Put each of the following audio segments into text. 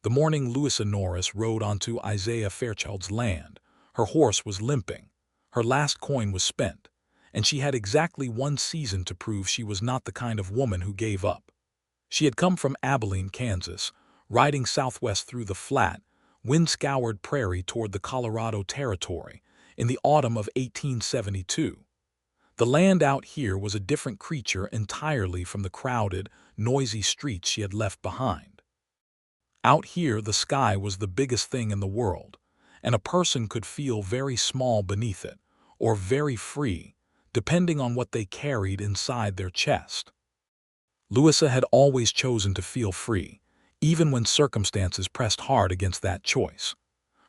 The morning Louisa Norris rode onto Isaiah Fairchild's land, her horse was limping, her last coin was spent, and she had exactly one season to prove she was not the kind of woman who gave up. She had come from Abilene, Kansas, riding southwest through the flat, wind-scoured prairie toward the Colorado Territory in the autumn of 1872. The land out here was a different creature entirely from the crowded, noisy streets she had left behind. Out here, the sky was the biggest thing in the world, and a person could feel very small beneath it, or very free, depending on what they carried inside their chest. Louisa had always chosen to feel free, even when circumstances pressed hard against that choice.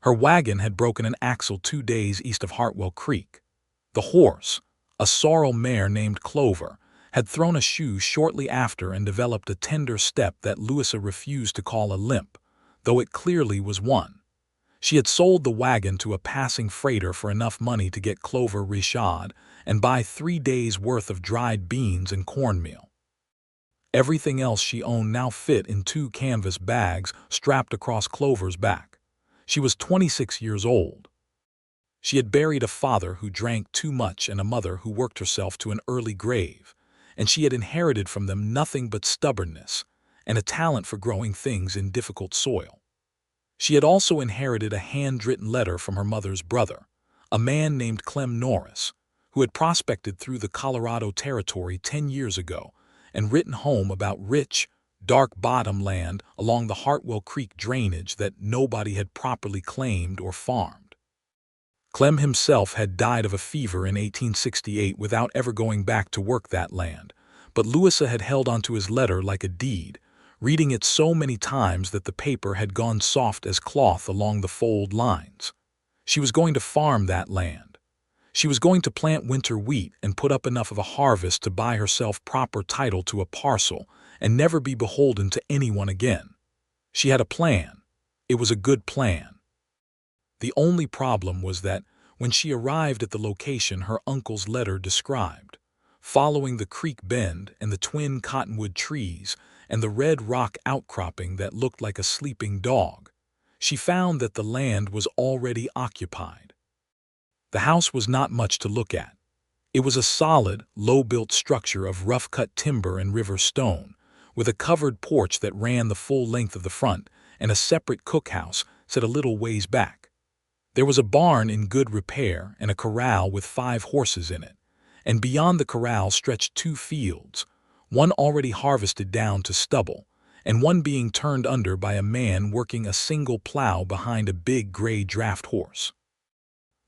Her wagon had broken an axle 2 days east of Hartwell Creek. The horse, a sorrel mare named Clover, had thrown a shoe shortly after and developed a tender step that Louisa refused to call a limp, though it clearly was one. She had sold the wagon to a passing freighter for enough money to get Clover reshod and buy 3 days' worth of dried beans and cornmeal. Everything else she owned now fit in 2 canvas bags strapped across Clover's back. She was 26 years old. She had buried a father who drank too much and a mother who worked herself to an early grave, and she had inherited from them nothing but stubbornness and a talent for growing things in difficult soil. She had also inherited a handwritten letter from her mother's brother, a man named Clem Norris, who had prospected through the Colorado Territory 10 years ago and written home about rich, dark bottom land along the Hartwell Creek drainage that nobody had properly claimed or farmed. Clem himself had died of a fever in 1868 without ever going back to work that land, but Louisa had held onto his letter like a deed, reading it so many times that the paper had gone soft as cloth along the fold lines. She was going to farm that land. She was going to plant winter wheat and put up enough of a harvest to buy herself proper title to a parcel and never be beholden to anyone again. She had a plan. It was a good plan. The only problem was that when she arrived at the location her uncle's letter described, following the creek bend and the twin cottonwood trees and the red rock outcropping that looked like a sleeping dog, she found that the land was already occupied. The house was not much to look at. It was a solid, low-built structure of rough-cut timber and river stone, with a covered porch that ran the full length of the front and a separate cookhouse set a little ways back. There was a barn in good repair and a corral with 5 horses in it, and beyond the corral stretched 2 fields, one already harvested down to stubble, and one being turned under by a man working a single plow behind a big gray draft horse.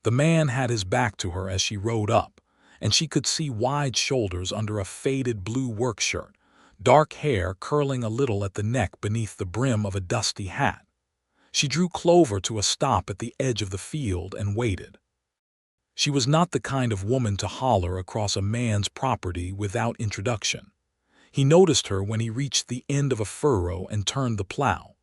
The man had his back to her as she rode up, and she could see wide shoulders under a faded blue work shirt, dark hair curling a little at the neck beneath the brim of a dusty hat. She drew Clover to a stop at the edge of the field and waited. She was not the kind of woman to holler across a man's property without introduction. He noticed her when he reached the end of a furrow and turned the plow.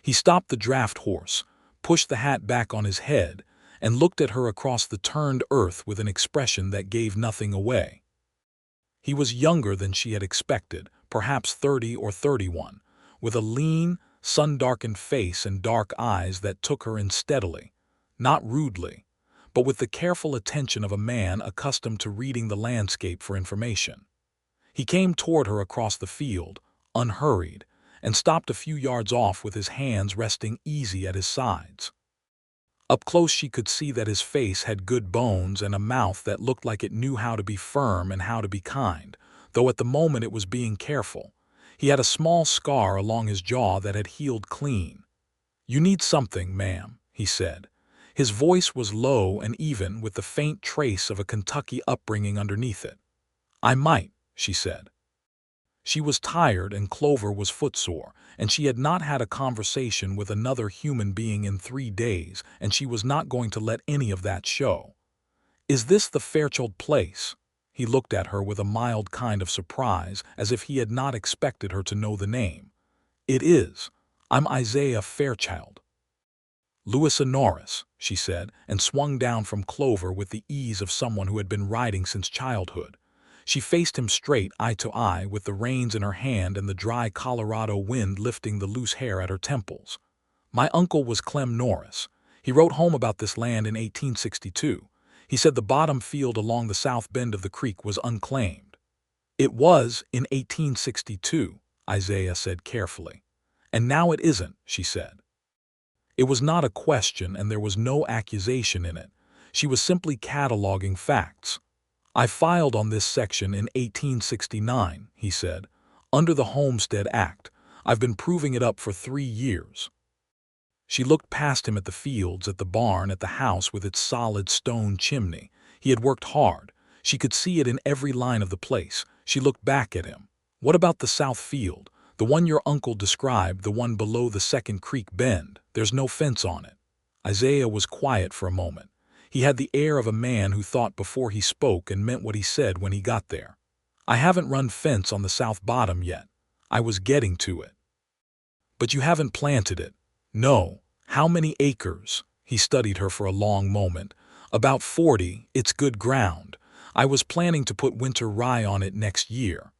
He stopped the draft horse, pushed the hat back on his head, and looked at her across the turned earth with an expression that gave nothing away. He was younger than she had expected, perhaps 30 or 31, with a lean, sun-darkened face and dark eyes that took her in steadily, not rudely, but with the careful attention of a man accustomed to reading the landscape for information. He came toward her across the field, unhurried, and stopped a few yards off with his hands resting easy at his sides. Up close she could see that his face had good bones and a mouth that looked like it knew how to be firm and how to be kind, though at the moment it was being careful. He had a small scar along his jaw that had healed clean. "You need something, ma'am," he said. His voice was low and even, with the faint trace of a Kentucky upbringing underneath it. "I might," she said. She was tired and Clover was footsore, and she had not had a conversation with another human being in 3 days, and she was not going to let any of that show. "Is this the Fairchild place?" He looked at her with a mild kind of surprise, as if he had not expected her to know the name. "It is. I'm Isaiah Fairchild." "Louisa Norris," she said, and swung down from Clover with the ease of someone who had been riding since childhood. She faced him straight, eye to eye, with the reins in her hand and the dry Colorado wind lifting the loose hair at her temples. My uncle was Clem Norris. He wrote home about this land in 1862. He said the bottom field along the south bend of the creek was unclaimed. It was in 1862, Isaiah said carefully. And now it isn't, she said. It was not a question and there was no accusation in it. She was simply cataloging facts. I filed on this section in 1869, he said, under the Homestead Act. I've been proving it up for 3 years. She looked past him at the fields, at the barn, at the house with its solid stone chimney. He had worked hard. She could see it in every line of the place. She looked back at him. What about the south field? The one your uncle described, the one below the second creek bend. There's no fence on it. Isaiah was quiet for a moment. He had the air of a man who thought before he spoke and meant what he said when he got there. I haven't run fence on the south bottom yet. I was getting to it. But you haven't planted it. No. How many acres? He studied her for a long moment. About 40. It's good ground. I was planning to put winter rye on it next year.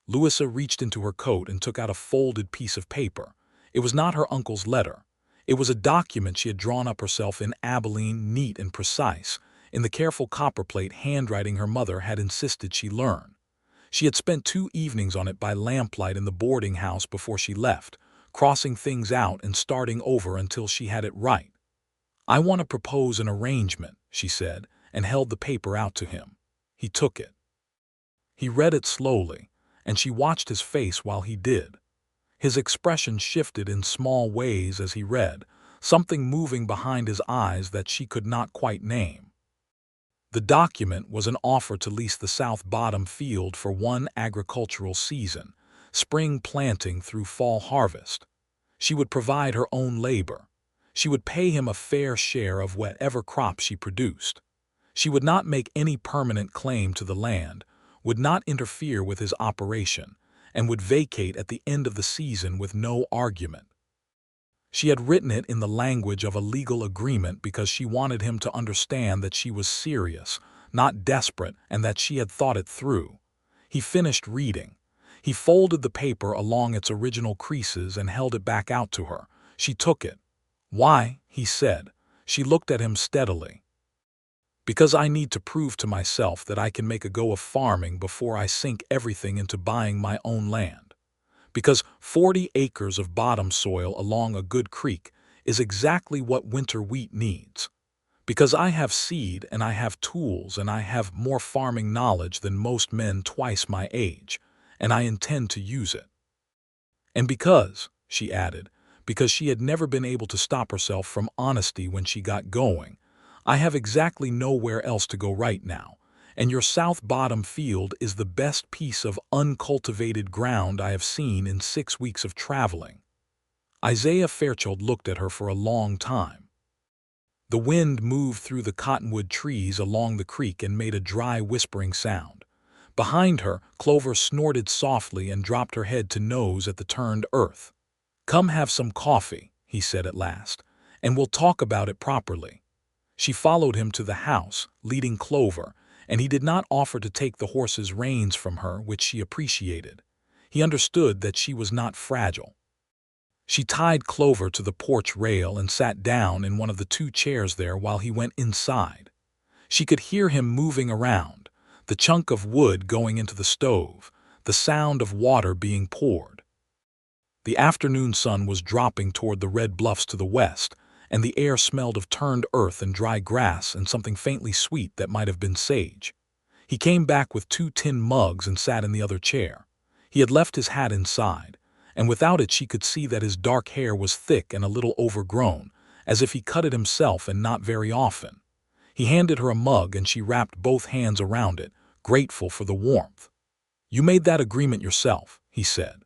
Louisa reached into her coat and took out a folded piece of paper. It was not her uncle's letter. It was a document she had drawn up herself in Abilene, neat and precise, in the careful copperplate handwriting her mother had insisted she learn. She had spent 2 evenings on it by lamplight in the boarding house before she left, crossing things out and starting over until she had it right. I want to propose an arrangement, she said, and held the paper out to him. He took it. He read it slowly, and she watched his face while he did. His expression shifted in small ways as he read, something moving behind his eyes that she could not quite name. The document was an offer to lease the south bottom field for 1 agricultural season, spring planting through fall harvest. She would provide her own labor. She would pay him a fair share of whatever crop she produced. She would not make any permanent claim to the land, would not interfere with his operation, and would vacate at the end of the season with no argument. She had written it in the language of a legal agreement because she wanted him to understand that she was serious, not desperate, and that she had thought it through. He finished reading. He folded the paper along its original creases and held it back out to her. She took it. "Why?" he said. She looked at him steadily. "Because I need to prove to myself that I can make a go of farming before I sink everything into buying my own land. Because 40 acres of bottom soil along a good creek is exactly what winter wheat needs. Because I have seed and I have tools and I have more farming knowledge than most men twice my age, and I intend to use it. And because," she added, because she had never been able to stop herself from honesty when she got going, "I have exactly nowhere else to go right now, and your south bottom field is the best piece of uncultivated ground I have seen in 6 weeks of traveling." Isaiah Fairchild looked at her for a long time. The wind moved through the cottonwood trees along the creek and made a dry whispering sound. Behind her, Clover snorted softly and dropped her head to nose at the turned earth. "Come have some coffee," he said at last, "and we'll talk about it properly." She followed him to the house, leading Clover, and he did not offer to take the horse's reins from her, which she appreciated. He understood that she was not fragile. She tied Clover to the porch rail and sat down in one of the 2 chairs there while he went inside. She could hear him moving around, the chunk of wood going into the stove, the sound of water being poured. The afternoon sun was dropping toward the red bluffs to the west, and the air smelled of turned earth and dry grass and something faintly sweet that might have been sage. He came back with 2 tin mugs and sat in the other chair. He had left his hat inside, and without it she could see that his dark hair was thick and a little overgrown, as if he cut it himself and not very often. He handed her a mug and she wrapped both hands around it, grateful for the warmth. "You made that agreement yourself," he said.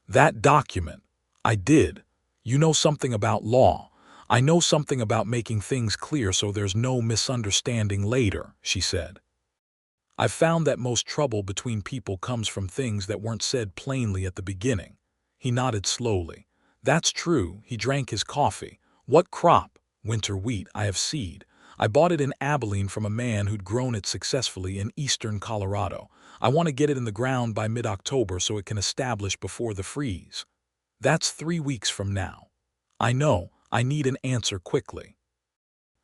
"That document? I did. You know something about law. I know something about making things clear so there's no misunderstanding later," she said. "I've found that most trouble between people comes from things that weren't said plainly at the beginning." He nodded slowly. "That's true." He drank his coffee. "What crop?" "Winter wheat. I have seed. I bought it in Abilene from a man who'd grown it successfully in eastern Colorado. I want to get it in the ground by mid-October so it can establish before the freeze. That's 3 weeks from now." I know, I need an answer quickly.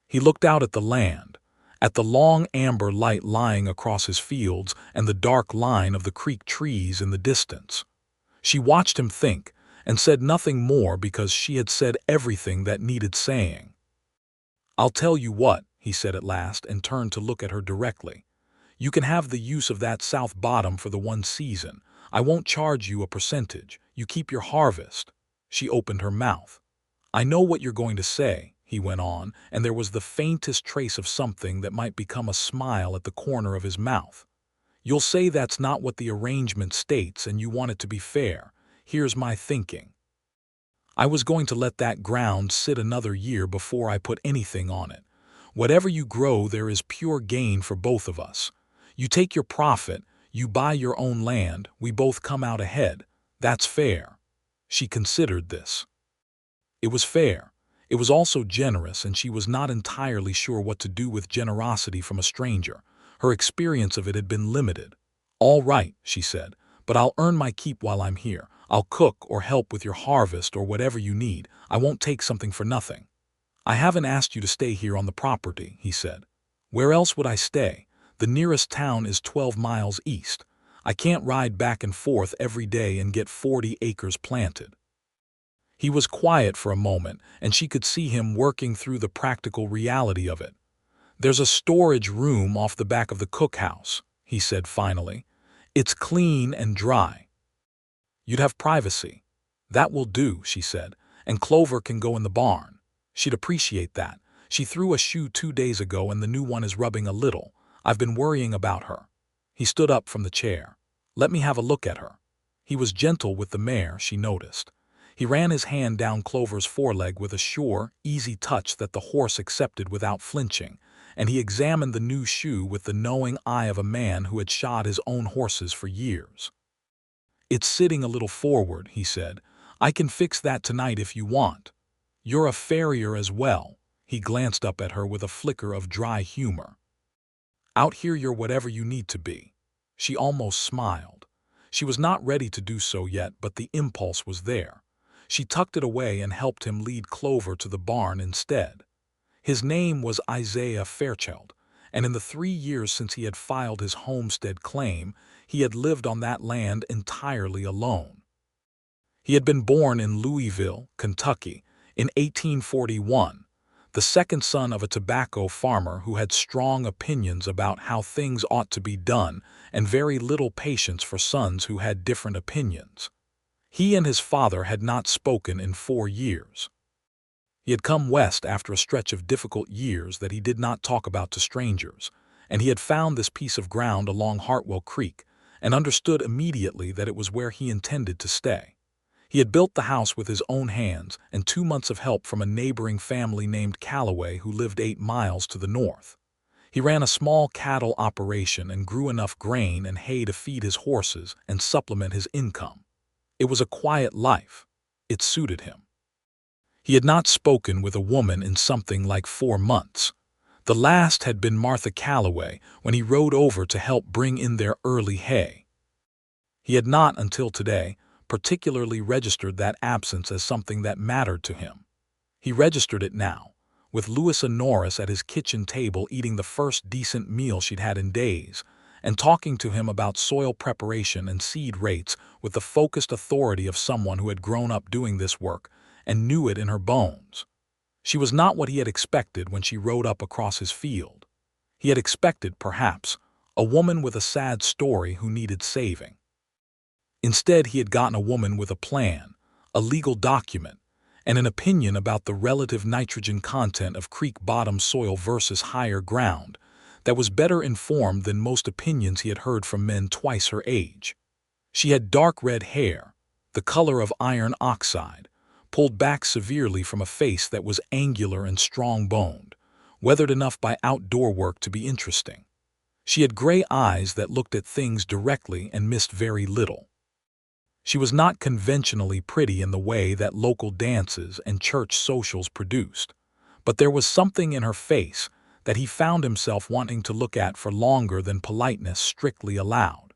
He looked out at the land, at the long amber light lying across his fields and the dark line of the creek trees in the distance. She watched him think, and said nothing more because she had said everything that needed saying. "I'll tell you what," he said at last, and turned to look at her directly. "You can have the use of that south bottom for the one season. I won't charge you a percentage. You keep your harvest." She opened her mouth. "I know what you're going to say," he went on, and there was the faintest trace of something that might become a smile at the corner of his mouth. "You'll say that's not what the arrangement states and you want it to be fair. Here's my thinking. I was going to let that ground sit another year before I put anything on it. Whatever you grow, there is pure gain for both of us. You take your profit, you buy your own land, we both come out ahead. That's fair." She considered this. It was fair. It was also generous, and she was not entirely sure what to do with generosity from a stranger. Her experience of it had been limited. "All right," she said, "but I'll earn my keep while I'm here. I'll cook or help with your harvest or whatever you need. I won't take something for nothing." "I haven't asked you to stay here on the property," he said. "Where else would I stay? The nearest town is 12 miles east. I can't ride back and forth every day and get 40 acres planted." He was quiet for a moment, and she could see him working through the practical reality of it. "There's a storage room off the back of the cookhouse," he said finally. "It's clean and dry. You'd have privacy." "That will do," she said, "and Clover can go in the barn. She'd appreciate that. She threw a shoe 2 days ago and the new one is rubbing a little. I've been worrying about her." He stood up from the chair. "Let me have a look at her." He was gentle with the mare, she noticed. He ran his hand down Clover's foreleg with a sure, easy touch that the horse accepted without flinching, and he examined the new shoe with the knowing eye of a man who had shod his own horses for years. "It's sitting a little forward," he said. "I can fix that tonight if you want. You're a farrier as well." He glanced up at her with a flicker of dry humor. "Out here you're whatever you need to be." She almost smiled. She was not ready to do so yet, but the impulse was there. She tucked it away and helped him lead Clover to the barn instead. His name was Isaiah Fairchild, and in the 3 years since he had filed his homestead claim, he had lived on that land entirely alone. He had been born in Louisville, Kentucky, in 1841, the second son of a tobacco farmer who had strong opinions about how things ought to be done and very little patience for sons who had different opinions. He and his father had not spoken in 4 years. He had come west after a stretch of difficult years that he did not talk about to strangers, and he had found this piece of ground along Hartwell Creek and understood immediately that it was where he intended to stay. He had built the house with his own hands and 2 months of help from a neighboring family named Calloway who lived 8 miles to the north. He ran a small cattle operation and grew enough grain and hay to feed his horses and supplement his income. It was a quiet life. It suited him. He had not spoken with a woman in something like 4 months. The last had been Martha Calloway when he rode over to help bring in their early hay. He had not, until today, particularly registered that absence as something that mattered to him. He registered it now, with Louisa Norris at his kitchen table eating the first decent meal she'd had in days, and talking to him about soil preparation and seed rates with the focused authority of someone who had grown up doing this work and knew it in her bones. She was not what he had expected when she rode up across his field. He had expected, perhaps, a woman with a sad story who needed saving. Instead, he had gotten a woman with a plan, a legal document, and an opinion about the relative nitrogen content of creek bottom soil versus higher ground that was better informed than most opinions he had heard from men twice her age. She had dark red hair, the color of iron oxide, pulled back severely from a face that was angular and strong-boned, weathered enough by outdoor work to be interesting. She had gray eyes that looked at things directly and missed very little. She was not conventionally pretty in the way that local dances and church socials produced, but there was something in her face that he found himself wanting to look at for longer than politeness strictly allowed.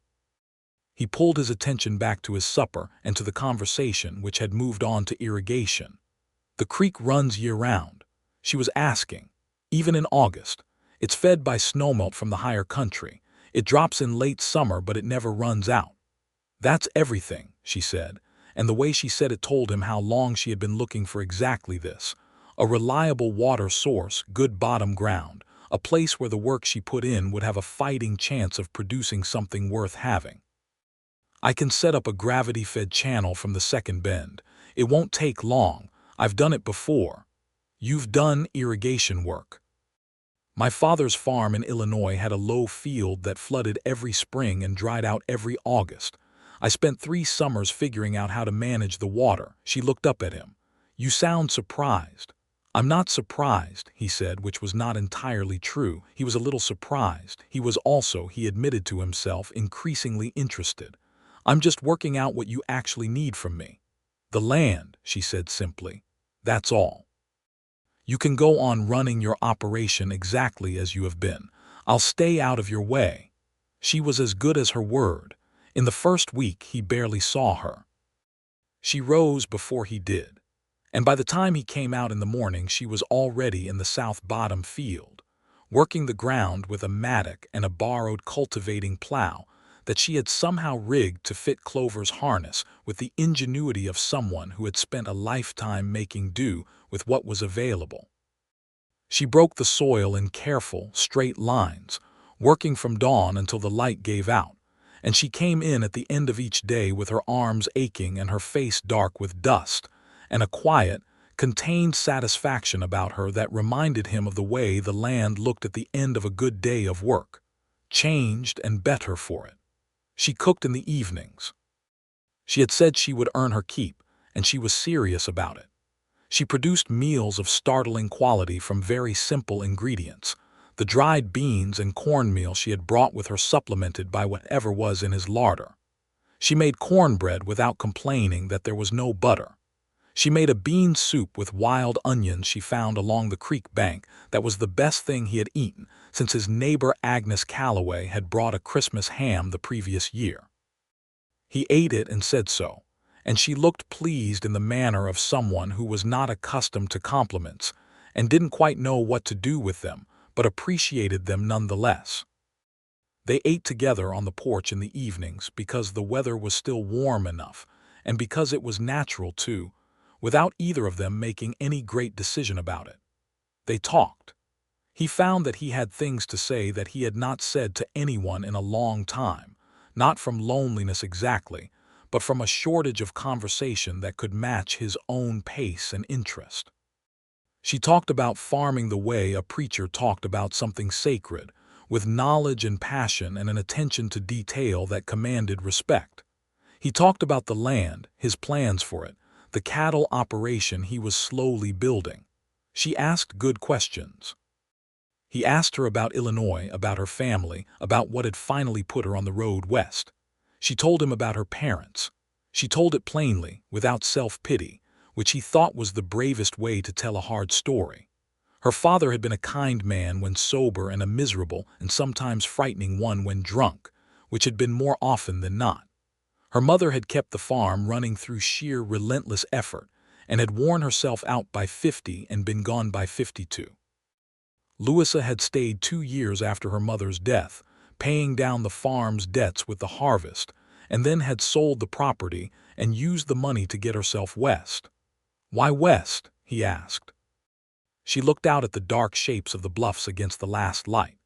He pulled his attention back to his supper and to the conversation which had moved on to irrigation. The The creek runs year-round. She was asking. Even in August. It's fed by snowmelt from the higher country. It drops in late summer, but it never runs out. That's everything, she said, and the way she said it told him how long she had been looking for exactly this. A reliable water source, good bottom ground, a place where the work she put in would have a fighting chance of producing something worth having. I can set up a gravity-fed channel from the second bend. It won't take long. I've done it before. You've done irrigation work. My father's farm in Illinois had a low field that flooded every spring and dried out every August. I spent 3 summers figuring out how to manage the water. She looked up at him. You sound surprised. I'm not surprised, he said, which was not entirely true. He was a little surprised. He was also, he admitted to himself, increasingly interested. I'm just working out what you actually need from me. The land, she said simply. That's all. You can go on running your operation exactly as you have been. I'll stay out of your way. She was as good as her word. In the first week, he barely saw her. She rose before he did, and by the time he came out in the morning, she was already in the south bottom field, working the ground with a mattock and a borrowed cultivating plow that she had somehow rigged to fit Clover's harness with the ingenuity of someone who had spent a lifetime making do with what was available. She broke the soil in careful, straight lines, working from dawn until the light gave out, and she came in at the end of each day with her arms aching and her face dark with dust, and a quiet, contained satisfaction about her that reminded him of the way the land looked at the end of a good day of work, changed and better for it. She cooked in the evenings. She had said she would earn her keep, and she was serious about it. She produced meals of startling quality from very simple ingredients. The dried beans and cornmeal she had brought with her supplemented by whatever was in his larder. She made cornbread without complaining that there was no butter. She made a bean soup with wild onions she found along the creek bank that was the best thing he had eaten since his neighbor Agnes Calloway had brought a Christmas ham the previous year. He ate it and said so, and she looked pleased in the manner of someone who was not accustomed to compliments and didn't quite know what to do with them, but appreciated them nonetheless. They ate together on the porch in the evenings because the weather was still warm enough, and because it was natural too, without either of them making any great decision about it. They talked. He found that he had things to say that he had not said to anyone in a long time, not from loneliness exactly, but from a shortage of conversation that could match his own pace and interest. She talked about farming the way a preacher talked about something sacred, with knowledge and passion and an attention to detail that commanded respect. He talked about the land, his plans for it, the cattle operation he was slowly building. She asked good questions. He asked her about Illinois, about her family, about what had finally put her on the road west. She told him about her parents. She told it plainly, without self-pity, which he thought was the bravest way to tell a hard story. Her father had been a kind man when sober and a miserable and sometimes frightening one when drunk, which had been more often than not. Her mother had kept the farm running through sheer relentless effort and had worn herself out by 50 and been gone by 52. Louisa had stayed 2 years after her mother's death, paying down the farm's debts with the harvest, and then had sold the property and used the money to get herself west. Why west? He asked. She looked out at the dark shapes of the bluffs against the last light.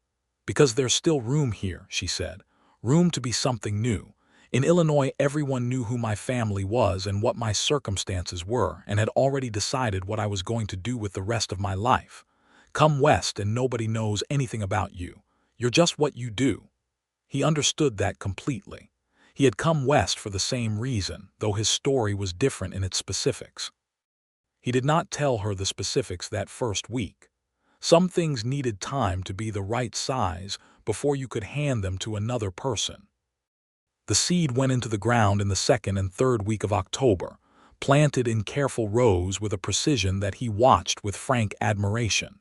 Because there's still room here, she said. Room to be something new. In Illinois, everyone knew who my family was and what my circumstances were and had already decided what I was going to do with the rest of my life. Come west and nobody knows anything about you. You're just what you do. He understood that completely. He had come west for the same reason, though his story was different in its specifics. He did not tell her the specifics that first week. Some things needed time to be the right size before you could hand them to another person. The seed went into the ground in the 2nd and 3rd week of October, planted in careful rows with a precision that he watched with frank admiration.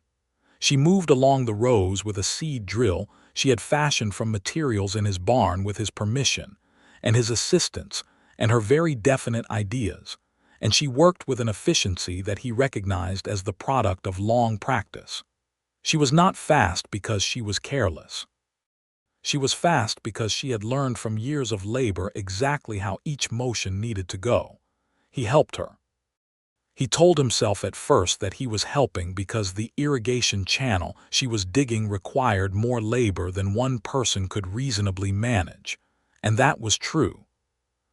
She moved along the rows with a seed drill she had fashioned from materials in his barn with his permission and his assistance and her very definite ideas, and she worked with an efficiency that he recognized as the product of long practice. She was not fast because she was careless. She was fast because she had learned from years of labor exactly how each motion needed to go. He helped her. He told himself at first that he was helping because the irrigation channel she was digging required more labor than one person could reasonably manage, and that was true.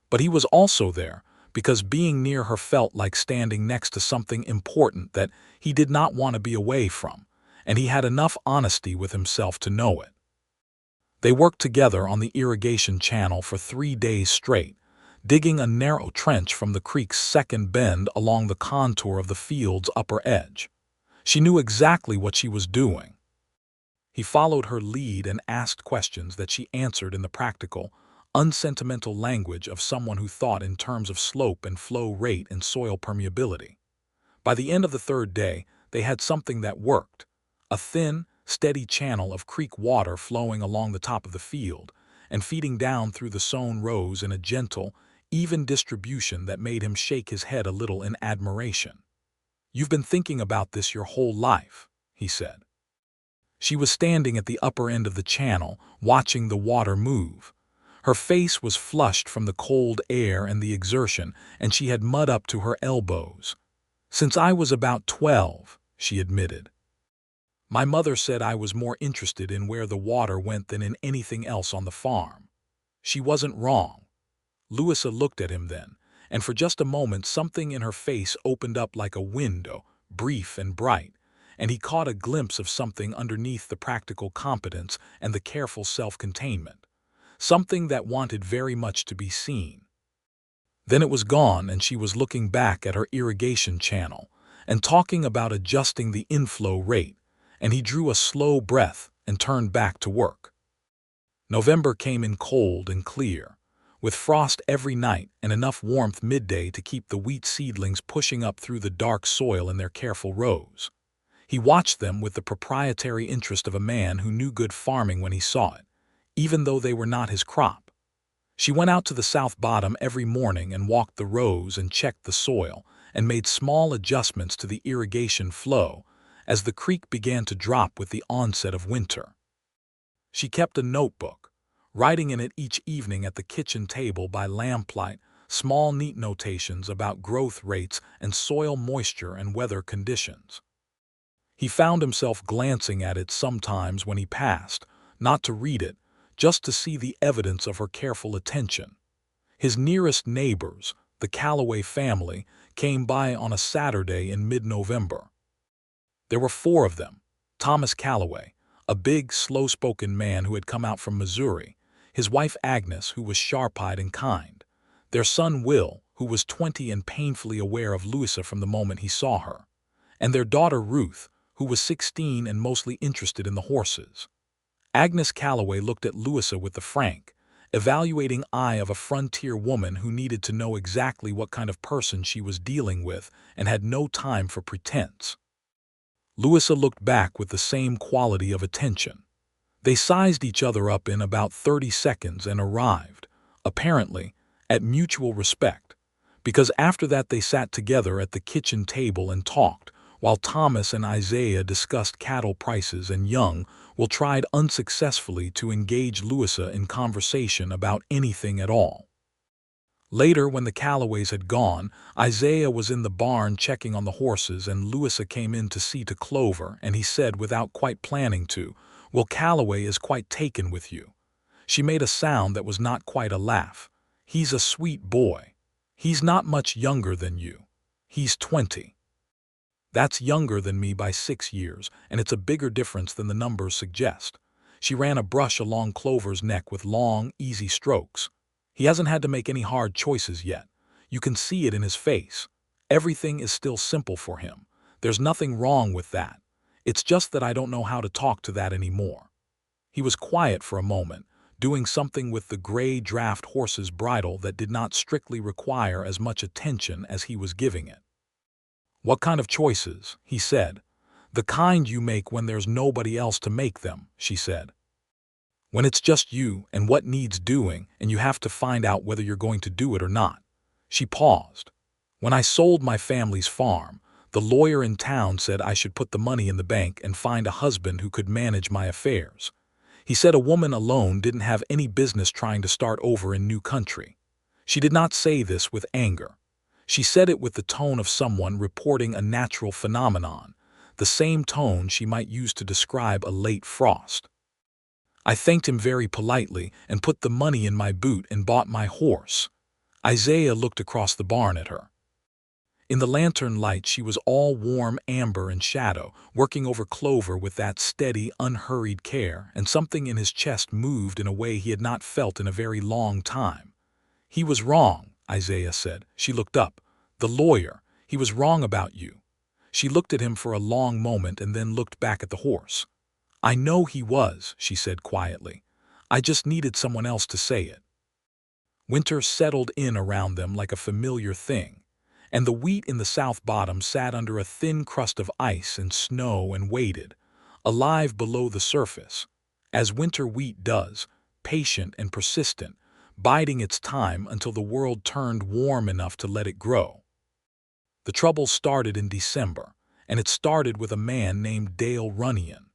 But he was also there because being near her felt like standing next to something important that he did not want to be away from, and he had enough honesty with himself to know it. They worked together on the irrigation channel for 3 days straight, digging a narrow trench from the creek's second bend along the contour of the field's upper edge. She knew exactly what she was doing. He followed her lead and asked questions that she answered in the practical, unsentimental language of someone who thought in terms of slope and flow rate and soil permeability. By the end of the 3rd day, they had something that worked, a thin, steady channel of creek water flowing along the top of the field and feeding down through the sown rows in a gentle, even distribution that made him shake his head a little in admiration. "You've been thinking about this your whole life," he said. She was standing at the upper end of the channel, watching the water move. Her face was flushed from the cold air and the exertion, and she had mud up to her elbows. "Since I was about 12, she admitted. "My mother said I was more interested in where the water went than in anything else on the farm." She wasn't wrong. Louisa looked at him then, and for just a moment something in her face opened up like a window, brief and bright, and he caught a glimpse of something underneath the practical competence and the careful self-containment, something that wanted very much to be seen. Then it was gone, and she was looking back at her irrigation channel and talking about adjusting the inflow rate, and he drew a slow breath and turned back to work. November came in cold and clear, with frost every night and enough warmth midday to keep the wheat seedlings pushing up through the dark soil in their careful rows. He watched them with the proprietary interest of a man who knew good farming when he saw it, even though they were not his crop. She went out to the south bottom every morning and walked the rows and checked the soil and made small adjustments to the irrigation flow as the creek began to drop with the onset of winter. She kept a notebook, writing in it each evening at the kitchen table by lamplight, small neat notations about growth rates and soil moisture and weather conditions. He found himself glancing at it sometimes when he passed, not to read it, just to see the evidence of her careful attention. His nearest neighbors, the Calloway family, came by on a Saturday in mid-November. There were 4 of them: Thomas Calloway, a big, slow-spoken man who had come out from Missouri, his wife Agnes, who was sharp-eyed and kind, their son Will, who was 20 and painfully aware of Louisa from the moment he saw her, and their daughter Ruth, who was 16 and mostly interested in the horses. Agnes Calloway looked at Louisa with the frank, evaluating eye of a frontier woman who needed to know exactly what kind of person she was dealing with and had no time for pretense. Louisa looked back with the same quality of attention. They sized each other up in about 30 seconds and arrived, apparently, at mutual respect, because after that they sat together at the kitchen table and talked, while Thomas and Isaiah discussed cattle prices and Will tried unsuccessfully to engage Louisa in conversation about anything at all. Later, when the Calloways had gone, Isaiah was in the barn checking on the horses, and Louisa came in to see to Clover, and he said, without quite planning to, "Well, Calloway is quite taken with you." She made a sound that was not quite a laugh. "He's a sweet boy. He's not much younger than you. He's 20. That's younger than me by 6 years, and it's a bigger difference than the numbers suggest." She ran a brush along Clover's neck with long, easy strokes. "He hasn't had to make any hard choices yet. You can see it in his face. Everything is still simple for him. There's nothing wrong with that. It's just that I don't know how to talk to that anymore." He was quiet for a moment, doing something with the gray draft horse's bridle that did not strictly require as much attention as he was giving it. "What kind of choices?" he said. "The kind you make when there's nobody else to make them," she said. "When it's just you and what needs doing, and you have to find out whether you're going to do it or not." She paused. When I sold my family's farm, the lawyer in town said I should put the money in the bank and find a husband who could manage my affairs. He said a woman alone didn't have any business trying to start over in new country. She did not say this with anger. She said it with the tone of someone reporting a natural phenomenon, the same tone she might use to describe a late frost. I thanked him very politely and put the money in my boot and bought my horse. Isaiah looked across the barn at her. In the lantern light she was all warm amber and shadow, working over clover with that steady, unhurried care, and something in his chest moved in a way he had not felt in a very long time. "He was wrong," Isaiah said. She looked up. "The lawyer. He was wrong about you." She looked at him for a long moment and then looked back at the horse. "I know he was," she said quietly. "I just needed someone else to say it." Winter settled in around them like a familiar thing, and the wheat in the south bottom sat under a thin crust of ice and snow and waited, alive below the surface, as winter wheat does, patient and persistent, biding its time until the world turned warm enough to let it grow. The trouble started in December, and it started with a man named Dale Runyon.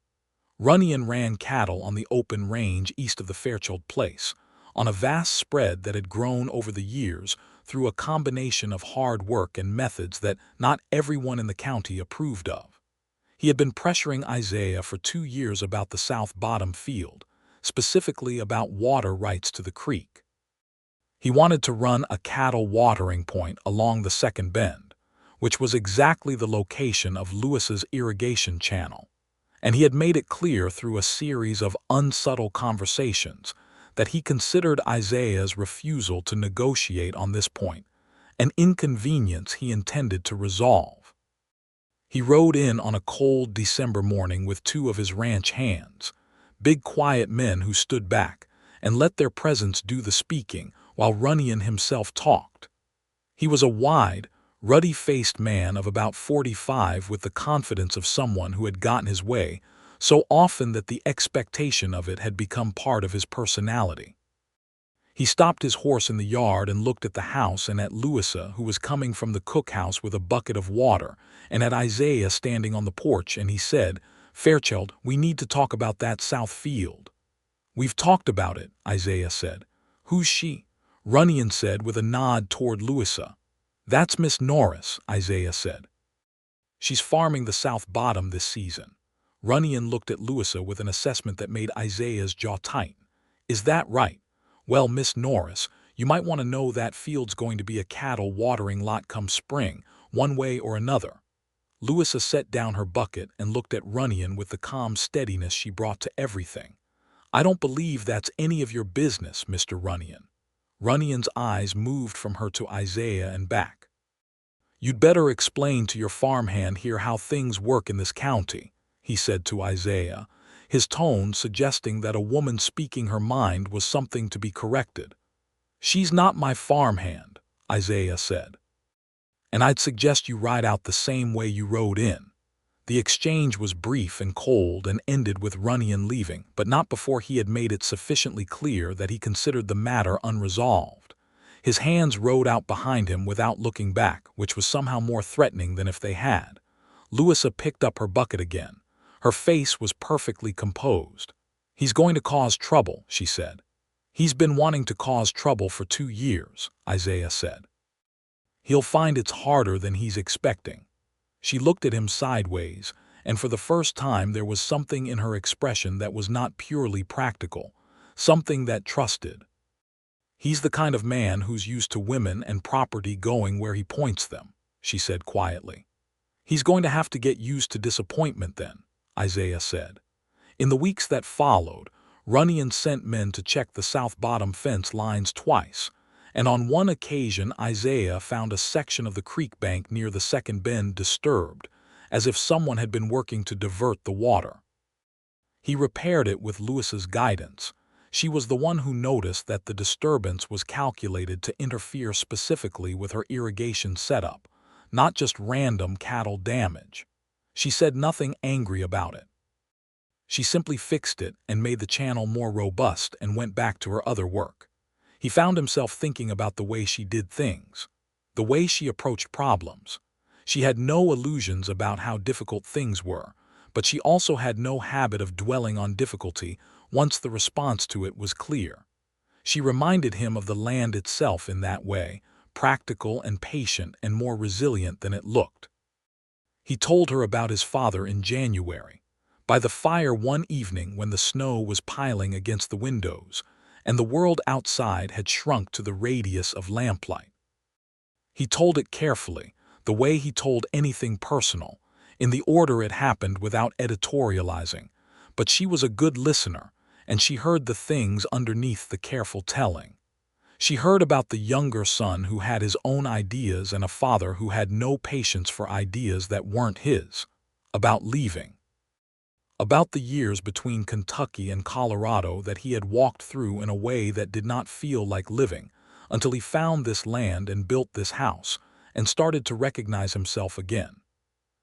Runyon ran cattle on the open range east of the Fairchild place, on a vast spread that had grown over the years through a combination of hard work and methods that not everyone in the county approved of. He had been pressuring Isaiah for 2 years about the South Bottom field, specifically about water rights to the creek. He wanted to run a cattle watering point along the second bend, which was exactly the location of Louis's irrigation channel, and he had made it clear through a series of unsubtle conversations that he considered Isaiah's refusal to negotiate on this point an inconvenience he intended to resolve. He rode in on a cold December morning with 2 of his ranch hands, big quiet men who stood back and let their presence do the speaking while Runyon himself talked. He was a wide, ruddy-faced man of about 45 with the confidence of someone who had gotten his way so often that the expectation of it had become part of his personality. He stopped his horse in the yard and looked at the house and at Louisa, who was coming from the cookhouse with a bucket of water, and at Isaiah standing on the porch, and he said, "Fairchild, we need to talk about that south field." "We've talked about it," Isaiah said. "Who's she?" Runyon said with a nod toward Louisa. "That's Miss Norris," Isaiah said. "She's farming the South Bottom this season." Runyon looked at Louisa with an assessment that made Isaiah's jaw tighten. "Is that right? Well, Miss Norris, you might want to know that field's going to be a cattle watering lot come spring, one way or another." Louisa set down her bucket and looked at Runyon with the calm steadiness she brought to everything. "I don't believe that's any of your business, Mr. Runyon." Runyon's eyes moved from her to Isaiah and back. "You'd better explain to your farmhand here how things work in this county," he said to Isaiah, his tone suggesting that a woman speaking her mind was something to be corrected. "She's not my farmhand," Isaiah said. "And I'd suggest you ride out the same way you rode in." The exchange was brief and cold and ended with Runyon leaving, but not before he had made it sufficiently clear that he considered the matter unresolved. His hands rode out behind him without looking back, which was somehow more threatening than if they had. Louisa picked up her bucket again. Her face was perfectly composed. "He's going to cause trouble," she said. "He's been wanting to cause trouble for 2 years," Isaiah said. "He'll find it's harder than he's expecting." She looked at him sideways, and for the first time there was something in her expression that was not purely practical, something that trusted. "He's the kind of man who's used to women and property going where he points them," she said quietly. "He's going to have to get used to disappointment then," Isaiah said. In the weeks that followed, Runyon sent men to check the South Bottom fence lines twice, and on one occasion Isaiah found a section of the creek bank near the second bend disturbed, as if someone had been working to divert the water. He repaired it with Louisa's guidance. She was the one who noticed that the disturbance was calculated to interfere specifically with her irrigation setup, not just random cattle damage. She said nothing angry about it. She simply fixed it and made the channel more robust and went back to her other work. He found himself thinking about the way she did things. the way she approached problems. She had no illusions about how difficult things were, but she also had no habit of dwelling on difficulty once the response to it was clear. She reminded him of the land itself in that way, practical and patient and more resilient than it looked. He told her about his father in January, by the fire one evening when the snow was piling against the windows, and the world outside had shrunk to the radius of lamplight. He told it carefully, the way he told anything personal, in the order it happened without editorializing, but she was a good listener, and she heard the things underneath the careful telling. She heard about the younger son who had his own ideas and a father who had no patience for ideas that weren't his, about leaving. About the years between Kentucky and Colorado that he had walked through in a way that did not feel like living, until he found this land and built this house, and started to recognize himself again.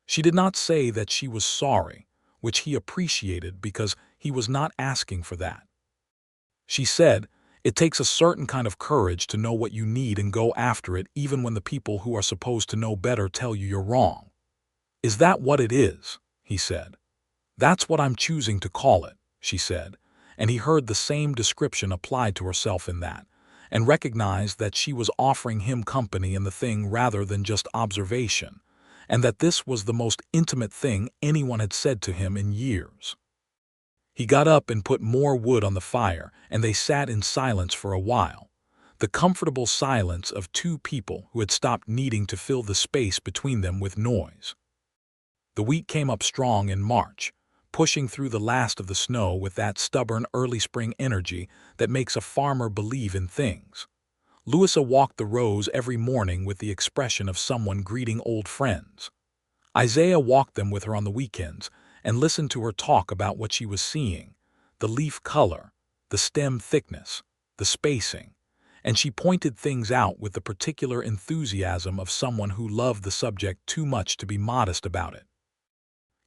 She did not say that she was sorry, which he appreciated because he was not asking for that. She said, "It takes a certain kind of courage to know what you need and go after it even when the people who are supposed to know better tell you you're wrong." "Is that what it is?" he said. "That's what I'm choosing to call it," she said, and he heard the same description applied to herself in that, and recognized that she was offering him company in the thing rather than just observation, and that this was the most intimate thing anyone had said to him in years. He got up and put more wood on the fire, and they sat in silence for a while, the comfortable silence of two people who had stopped needing to fill the space between them with noise. The wheat came up strong in March, pushing through the last of the snow with that stubborn early spring energy that makes a farmer believe in things. Louisa walked the rows every morning with the expression of someone greeting old friends. Isaiah walked them with her on the weekends and listened to her talk about what she was seeing, the leaf color, the stem thickness, the spacing, and she pointed things out with the particular enthusiasm of someone who loved the subject too much to be modest about it.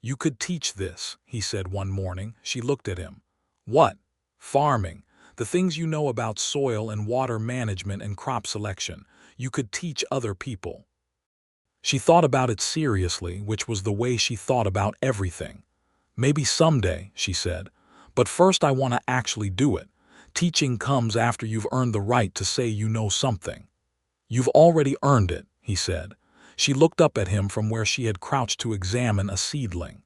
"You could teach this," he said one morning. She looked at him. "What?" "Farming. The things you know about soil and water management and crop selection. You could teach other people." She thought about it seriously, which was the way she thought about everything. "Maybe someday," she said, "but first I want to actually do it. Teaching comes after you've earned the right to say you know something." "You've already earned it," he said. She looked up at him from where she had crouched to examine a seedling.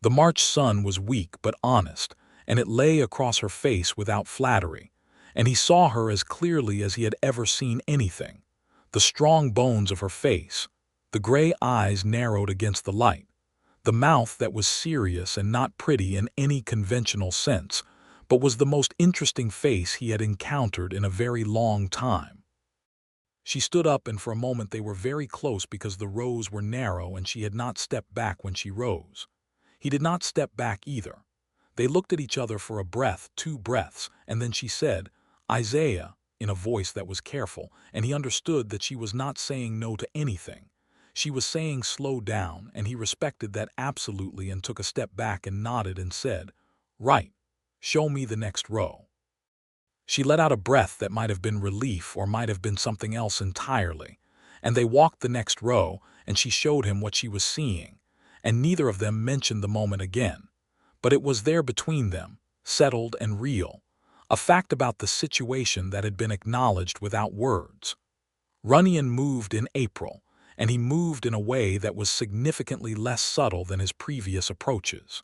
The March sun was weak but honest, and it lay across her face without flattery, and he saw her as clearly as he had ever seen anything. The strong bones of her face, the gray eyes narrowed against the light, the mouth that was serious and not pretty in any conventional sense, but was the most interesting face he had encountered in a very long time. She stood up, and for a moment they were very close because the rows were narrow and she had not stepped back when she rose. He did not step back either. They looked at each other for a breath, 2 breaths, and then she said, "Isaiah," in a voice that was careful, and he understood that she was not saying no to anything. She was saying slow down, and he respected that absolutely and took a step back and nodded and said, "Right. Show me the next row." She let out a breath that might have been relief or might have been something else entirely, and they walked the next row, and she showed him what she was seeing, and neither of them mentioned the moment again. But it was there between them, settled and real, a fact about the situation that had been acknowledged without words. Runyon moved in April, and he moved in a way that was significantly less subtle than his previous approaches.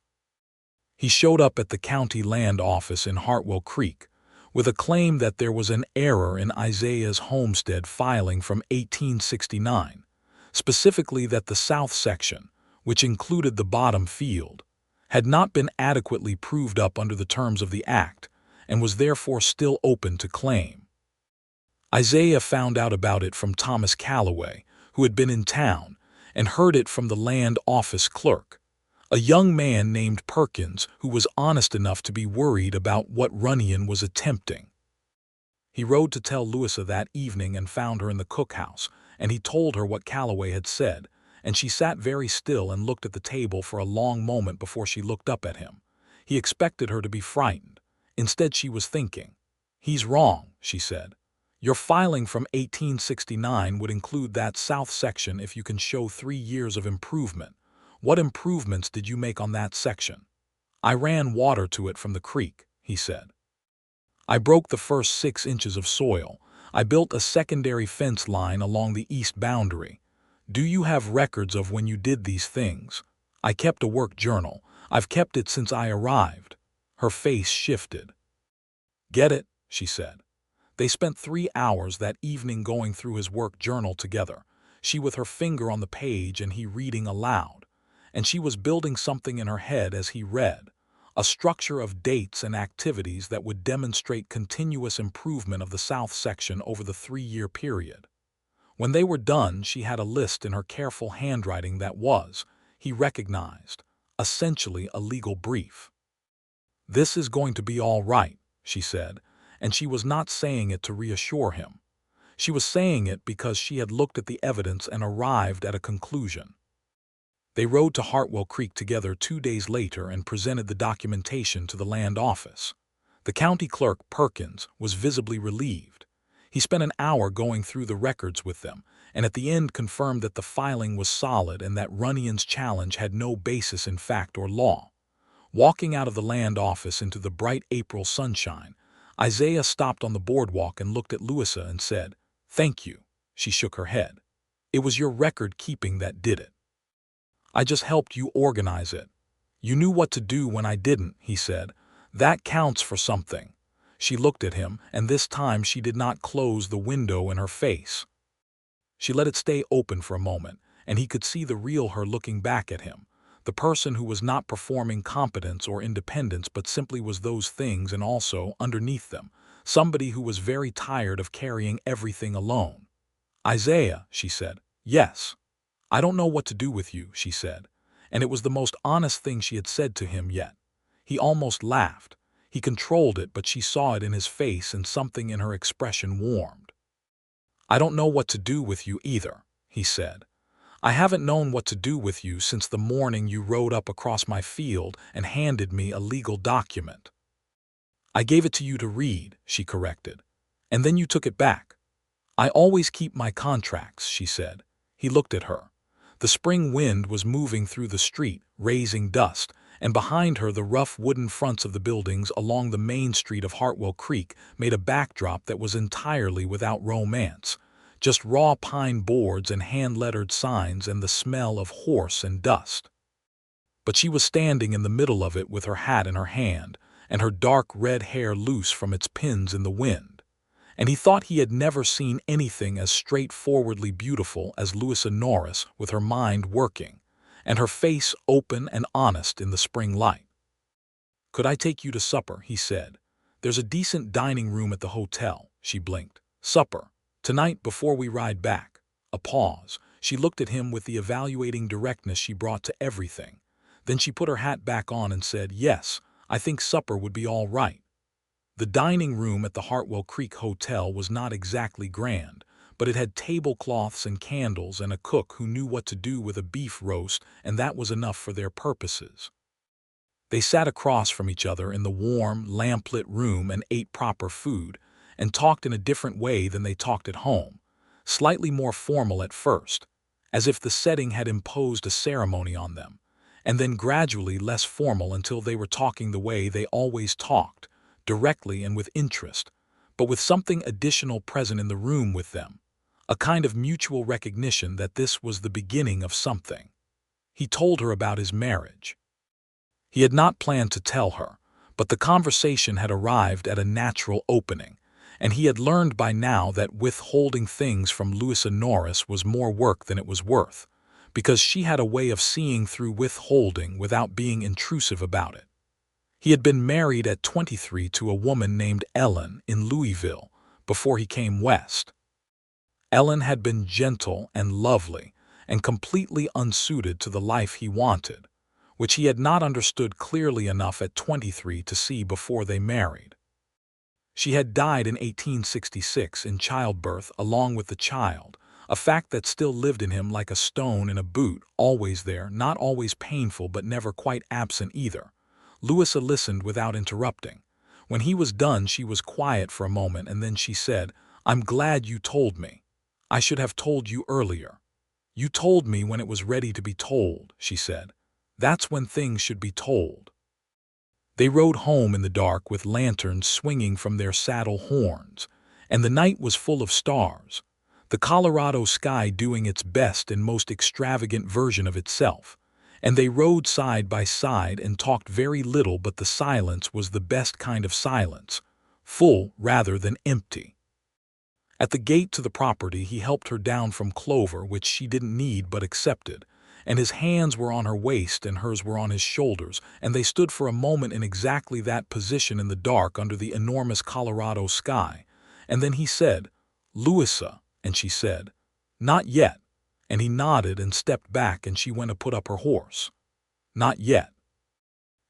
He showed up at the county land office in Hartwell Creek, with a claim that there was an error in Isaiah's homestead filing from 1869, specifically that the south section, which included the bottom field, had not been adequately proved up under the terms of the act and was therefore still open to claim. Isaiah found out about it from Thomas Calloway, who had been in town, and heard it from the land office clerk, a young man named Perkins who was honest enough to be worried about what Runyon was attempting. He rode to tell Louisa that evening and found her in the cookhouse, and he told her what Calloway had said, and she sat very still and looked at the table for a long moment before she looked up at him. He expected her to be frightened. Instead, she was thinking. "He's wrong," she said. Your filing from 1869 would include that south section if you can show 3 years of improvement. What improvements did you make on that section? I ran water to it from the creek, he said. I broke the first 6 inches of soil. I built a secondary fence line along the east boundary. Do you have records of when you did these things? I kept a work journal. I've kept it since I arrived. Her face shifted. Get it, she said. They spent 3 hours that evening going through his work journal together, she with her finger on the page and he reading aloud. And she was building something in her head as he read, a structure of dates and activities that would demonstrate continuous improvement of the south section over the 3-year period. When they were done, she had a list in her careful handwriting that was, he recognized, essentially a legal brief. This is going to be all right, she said, and she was not saying it to reassure him. She was saying it because she had looked at the evidence and arrived at a conclusion. They rode to Hartwell Creek together 2 days later and presented the documentation to the land office. The county clerk, Perkins, was visibly relieved. He spent an hour going through the records with them, and at the end confirmed that the filing was solid and that Runnion's challenge had no basis in fact or law. Walking out of the land office into the bright April sunshine, Isaiah stopped on the boardwalk and looked at Louisa and said, "Thank you." She shook her head. "It was your record-keeping that did it. I just helped you organize it. You knew what to do when I didn't," he said. "That counts for something." She looked at him, and this time she did not close the window in her face. She let it stay open for a moment, and he could see the real her looking back at him, the person who was not performing competence or independence but simply was those things and also, underneath them, somebody who was very tired of carrying everything alone. "Isaiah," she said. "Yes." "I don't know what to do with you," she said, and it was the most honest thing she had said to him yet. He almost laughed. He controlled it, but she saw it in his face and something in her expression warmed. "I don't know what to do with you either," he said. "I haven't known what to do with you since the morning you rode up across my field and handed me a legal document." "I gave it to you to read," she corrected, "and then you took it back." "I always keep my contracts," she said. He looked at her. The spring wind was moving through the street, raising dust, and behind her the rough wooden fronts of the buildings along the main street of Hartwell Creek made a backdrop that was entirely without romance, just raw pine boards and hand-lettered signs and the smell of horse and dust. But she was standing in the middle of it with her hat in her hand, and her dark red hair loose from its pins in the wind. And he thought he had never seen anything as straightforwardly beautiful as Louisa Norris with her mind working, and her face open and honest in the spring light. "Could I take you to supper?" he said. "There's a decent dining room at the hotel." She blinked. "Supper? Tonight before we ride back?" A pause. She looked at him with the evaluating directness she brought to everything. Then she put her hat back on and said, "Yes, I think supper would be all right." The dining room at the Hartwell Creek Hotel was not exactly grand, but it had tablecloths and candles and a cook who knew what to do with a beef roast, and that was enough for their purposes. They sat across from each other in the warm, lamplit room and ate proper food, and talked in a different way than they talked at home, slightly more formal at first, as if the setting had imposed a ceremony on them, and then gradually less formal until they were talking the way they always talked, directly and with interest, but with something additional present in the room with them, a kind of mutual recognition that this was the beginning of something. He told her about his marriage. He had not planned to tell her, but the conversation had arrived at a natural opening, and he had learned by now that withholding things from Louisa Norris was more work than it was worth, because she had a way of seeing through withholding without being intrusive about it. He had been married at 23 to a woman named Ellen in Louisville before he came west. Ellen had been gentle and lovely and completely unsuited to the life he wanted, which he had not understood clearly enough at 23 to see before they married. She had died in 1866 in childbirth along with the child, a fact that still lived in him like a stone in a boot, always there, not always painful but never quite absent either. Louisa listened without interrupting. When he was done she was quiet for a moment and then she said, I'm glad you told me. I should have told you earlier. You told me when it was ready to be told, she said. That's when things should be told. They rode home in the dark with lanterns swinging from their saddle horns, and the night was full of stars, the Colorado sky doing its best and most extravagant version of itself, and they rode side by side and talked very little, but the silence was the best kind of silence, full rather than empty. At the gate to the property he helped her down from Clover, which she didn't need but accepted, and his hands were on her waist and hers were on his shoulders, and they stood for a moment in exactly that position in the dark under the enormous Colorado sky, and then he said, "Louisa," and she said, "Not yet," and he nodded and stepped back and she went to put up her horse. "Not yet."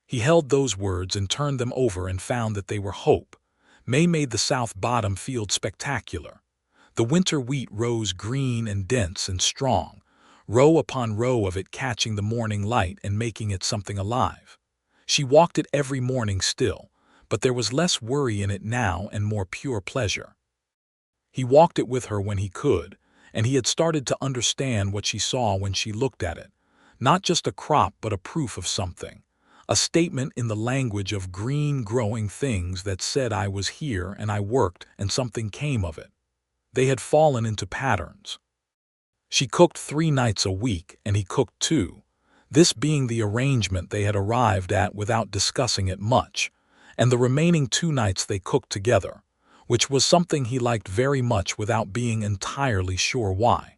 He held those words and turned them over and found that they were hope. May made the South Bottom field spectacular. The winter wheat rose green and dense and strong, row upon row of it catching the morning light and making it something alive. She walked it every morning still, but there was less worry in it now and more pure pleasure. He walked it with her when he could, and he had started to understand what she saw when she looked at it. Not just a crop, but a proof of something. A statement in the language of green growing things that said, "I was here and I worked and something came of it." They had fallen into patterns. She cooked 3 nights a week and he cooked 2, this being the arrangement they had arrived at without discussing it much, and the remaining 2 nights they cooked together, which was something he liked very much without being entirely sure why.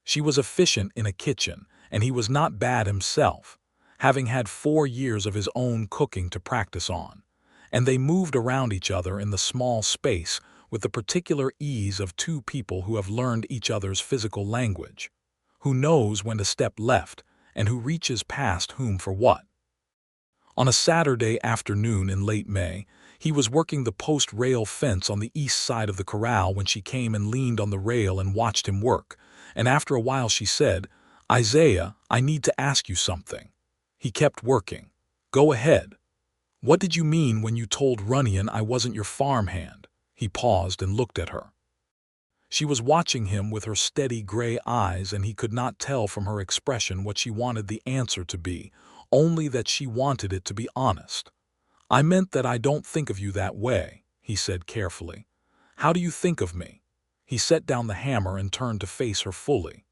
She was efficient in a kitchen, and he was not bad himself, having had 4 years of his own cooking to practice on, and they moved around each other in the small space with the particular ease of 2 people who have learned each other's physical language, who knows when to step left and who reaches past whom for what. On a Saturday afternoon in late May, he was working the post rail fence on the east side of the corral when she came and leaned on the rail and watched him work, and after a while she said, "Isaiah, I need to ask you something." He kept working. "Go ahead." "What did you mean when you told Runyon I wasn't your farmhand?" He paused and looked at her. She was watching him with her steady gray eyes, and he could not tell from her expression what she wanted the answer to be, only that she wanted it to be honest. "I meant that I don't think of you that way," he said carefully. "How do you think of me?" He set down the hammer and turned to face her fully.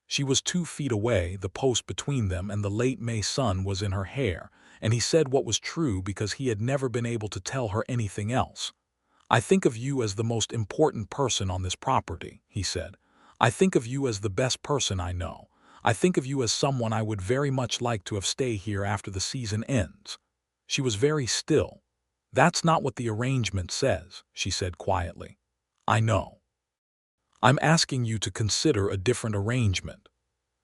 She was 2 feet away, the post between them, and the late May sun was in her hair, and he said what was true because he had never been able to tell her anything else. "I think of you as the most important person on this property," he said. "I think of you as the best person I know. I think of you as someone I would very much like to have stay here after the season ends." She was very still. "That's not what the arrangement says," she said quietly. "I know. I'm asking you to consider a different arrangement."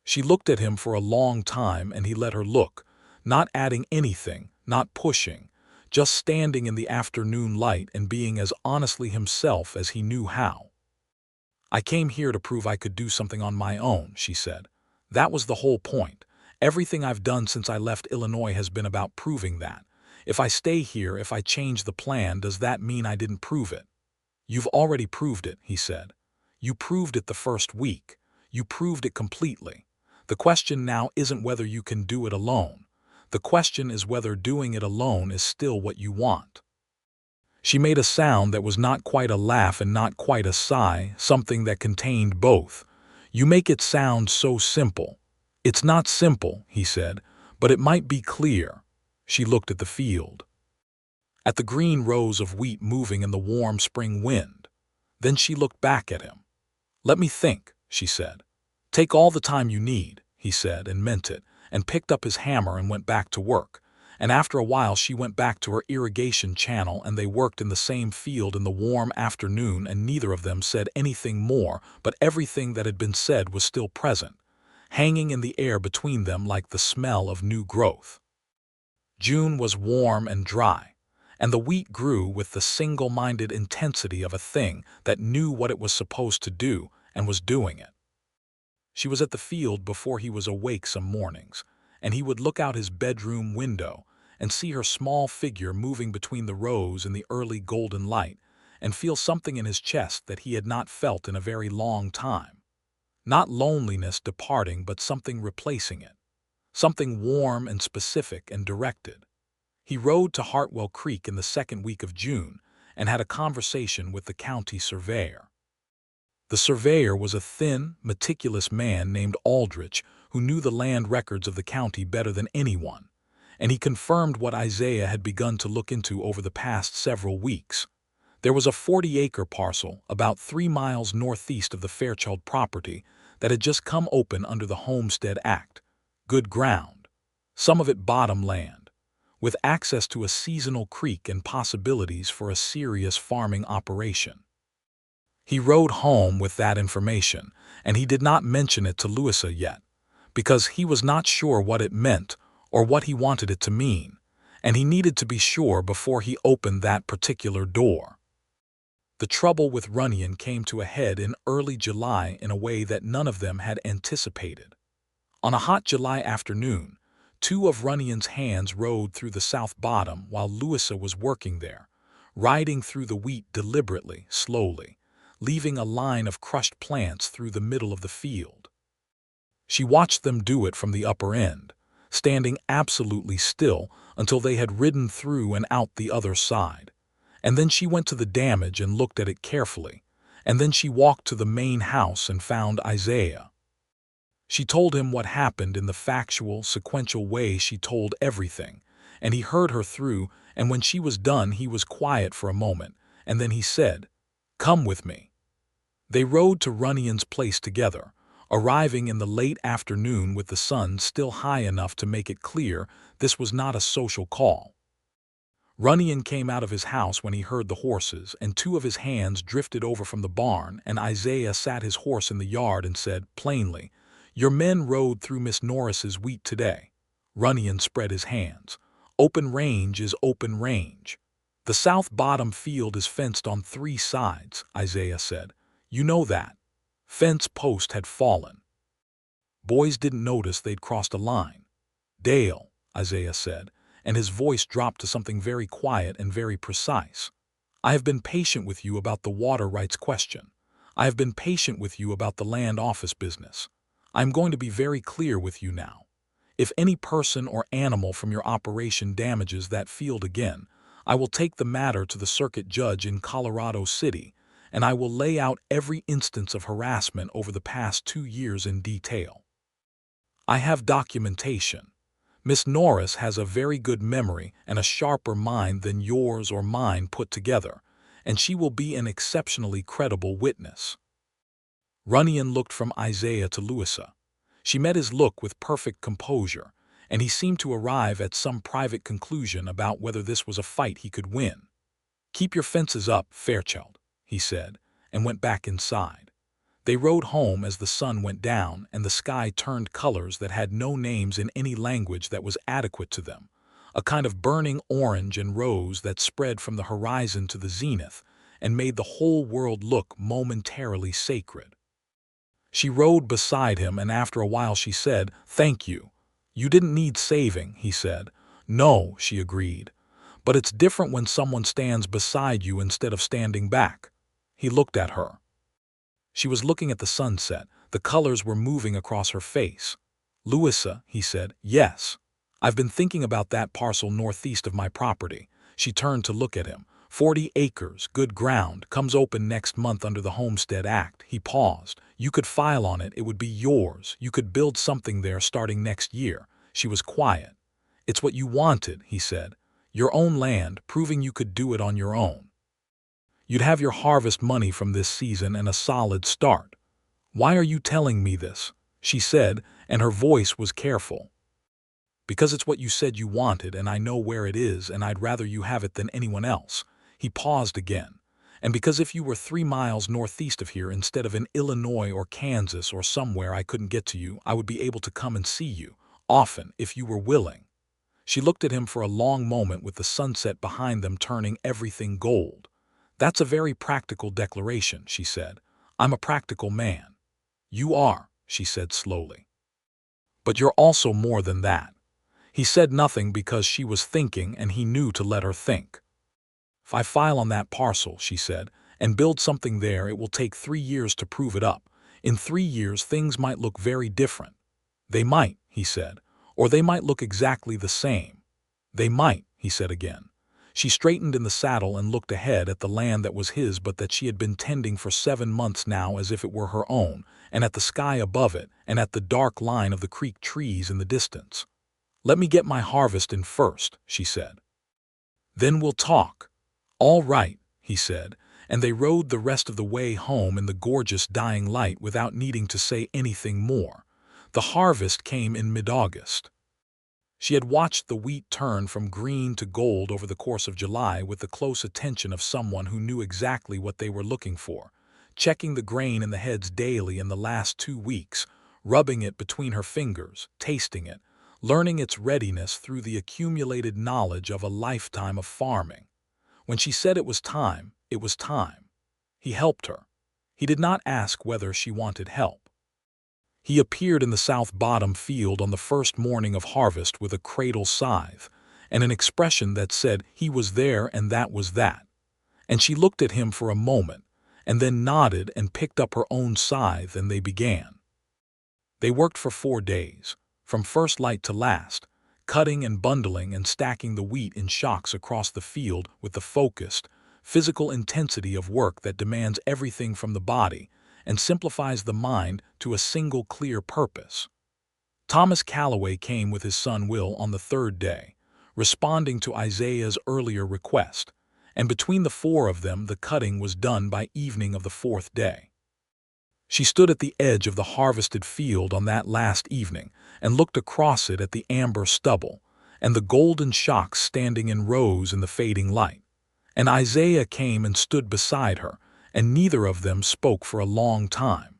She looked at him for a long time, and he let her look, not adding anything, not pushing, just standing in the afternoon light and being as honestly himself as he knew how. "I came here to prove I could do something on my own," she said. "That was the whole point. Everything I've done since I left Illinois has been about proving that. If I stay here, if I change the plan, does that mean I didn't prove it?" "You've already proved it," he said. "You proved it the first week. You proved it completely. The question now isn't whether you can do it alone. The question is whether doing it alone is still what you want." She made a sound that was not quite a laugh and not quite a sigh, something that contained both. "You make it sound so simple." "It's not simple," he said, "but it might be clear." She looked at the field, at the green rows of wheat moving in the warm spring wind. Then she looked back at him. "Let me think," she said. "Take all the time you need," he said, and meant it, and picked up his hammer and went back to work. And after a while she went back to her irrigation channel, and they worked in the same field in the warm afternoon, and neither of them said anything more, but everything that had been said was still present, hanging in the air between them like the smell of new growth. June was warm and dry, and the wheat grew with the single-minded intensity of a thing that knew what it was supposed to do and was doing it. She was at the field before he was awake some mornings, and he would look out his bedroom window and see her small figure moving between the rows in the early golden light, and feel something in his chest that he had not felt in a very long time. Not loneliness departing, but something replacing it. Something warm and specific and directed. He rode to Hartwell Creek in the second week of June and had a conversation with the county surveyor. The surveyor was a thin, meticulous man named Aldrich who knew the land records of the county better than anyone, and he confirmed what Isaiah had begun to look into over the past several weeks. There was a 40-acre parcel about 3 miles northeast of the Fairchild property that had just come open under the Homestead Act. Good ground, some of it bottom land, with access to a seasonal creek and possibilities for a serious farming operation. He rode home with that information, and he did not mention it to Louisa yet, because he was not sure what it meant or what he wanted it to mean, and he needed to be sure before he opened that particular door. The trouble with Runyon came to a head in early July in a way that none of them had anticipated. On a hot July afternoon, 2 of Runyon's hands rode through the south bottom while Louisa was working there, riding through the wheat deliberately, slowly, leaving a line of crushed plants through the middle of the field. She watched them do it from the upper end, standing absolutely still until they had ridden through and out the other side. And then she went to the damage and looked at it carefully, and then she walked to the main house and found Isaiah. She told him what happened in the factual, sequential way she told everything, and he heard her through, and when she was done he was quiet for a moment, and then he said, "Come with me." They rode to Runyon's place together, arriving in the late afternoon with the sun still high enough to make it clear this was not a social call. Runyon came out of his house when he heard the horses, and 2 of his hands drifted over from the barn, and Isaiah sat his horse in the yard and said, plainly, "Your men rode through Miss Norris's wheat today." Runyon spread his hands. "Open range is open range. The south bottom field is fenced on 3 sides," Isaiah said. "You know that." Fence post had fallen. Boys didn't notice they'd crossed a line. "Dale," Isaiah said, and his voice dropped to something very quiet and very precise. "I have been patient with you about the water rights question. I have been patient with you about the land office business. I'm going to be very clear with you now. If any person or animal from your operation damages that field again, I will take the matter to the circuit judge in Colorado City, and I will lay out every instance of harassment over the past 2 years in detail. I have documentation. Miss Norris has a very good memory and a sharper mind than yours or mine put together, and she will be an exceptionally credible witness." Runyon looked from Isaiah to Louisa. She met his look with perfect composure, and he seemed to arrive at some private conclusion about whether this was a fight he could win. "Keep your fences up, Fairchild," he said, and went back inside. They rode home as the sun went down and the sky turned colors that had no names in any language that was adequate to them, a kind of burning orange and rose that spread from the horizon to the zenith and made the whole world look momentarily sacred. She rode beside him, and after a while she said, "Thank you. You didn't need saving," he said. "No," she agreed. "But it's different when someone stands beside you instead of standing back." He looked at her. She was looking at the sunset. The colors were moving across her face. "Louisa," he said, "yes. I've been thinking about that parcel northeast of my property." She turned to look at him. 40 acres, good ground, comes open next month under the Homestead Act." He paused. "You could file on it. It would be yours. You could build something there starting next year." She was quiet. "It's what you wanted," he said. "Your own land, proving you could do it on your own. You'd have your harvest money from this season and a solid start." "Why are you telling me this?" she said, and her voice was careful. "Because it's what you said you wanted, and I know where it is, and I'd rather you have it than anyone else." He paused again. "And because if you were 3 miles northeast of here instead of in Illinois or Kansas or somewhere I couldn't get to you, I would be able to come and see you, often, if you were willing." She looked at him for a long moment with the sunset behind them turning everything gold. "That's a very practical declaration," she said. "I'm a practical man." "You are," she said slowly. "But you're also more than that." He said nothing because she was thinking, and he knew to let her think. If I file on that parcel, she said, and build something there, it will take 3 years to prove it up. In 3 years, things might look very different. They might, he said, or they might look exactly the same. They might, he said again. She straightened in the saddle and looked ahead at the land that was his but that she had been tending for 7 months now as if it were her own, and at the sky above it, and at the dark line of the creek trees in the distance. Let me get my harvest in first, she said. Then we'll talk. All right, he said, and they rode the rest of the way home in the gorgeous dying light without needing to say anything more. The harvest came in mid-August. She had watched the wheat turn from green to gold over the course of July with the close attention of someone who knew exactly what they were looking for, checking the grain in the heads daily in the last 2 weeks, rubbing it between her fingers, tasting it, learning its readiness through the accumulated knowledge of a lifetime of farming. When she said it was time, it was time. He helped her. He did not ask whether she wanted help. He appeared in the South Bottom field on the first morning of harvest with a cradle scythe, and an expression that said he was there and that was that. And she looked at him for a moment, and then nodded and picked up her own scythe, and they began. They worked for 4 days, from first light to last, cutting and bundling and stacking the wheat in shocks across the field with the focused, physical intensity of work that demands everything from the body and simplifies the mind to a single clear purpose. Thomas Calloway came with his son Will on the 3rd day, responding to Isaiah's earlier request, and between the 4 of them the cutting was done by evening of the 4th day. She stood at the edge of the harvested field on that last evening and looked across it at the amber stubble and the golden shocks standing in rows in the fading light. And Isaiah came and stood beside her, and neither of them spoke for a long time.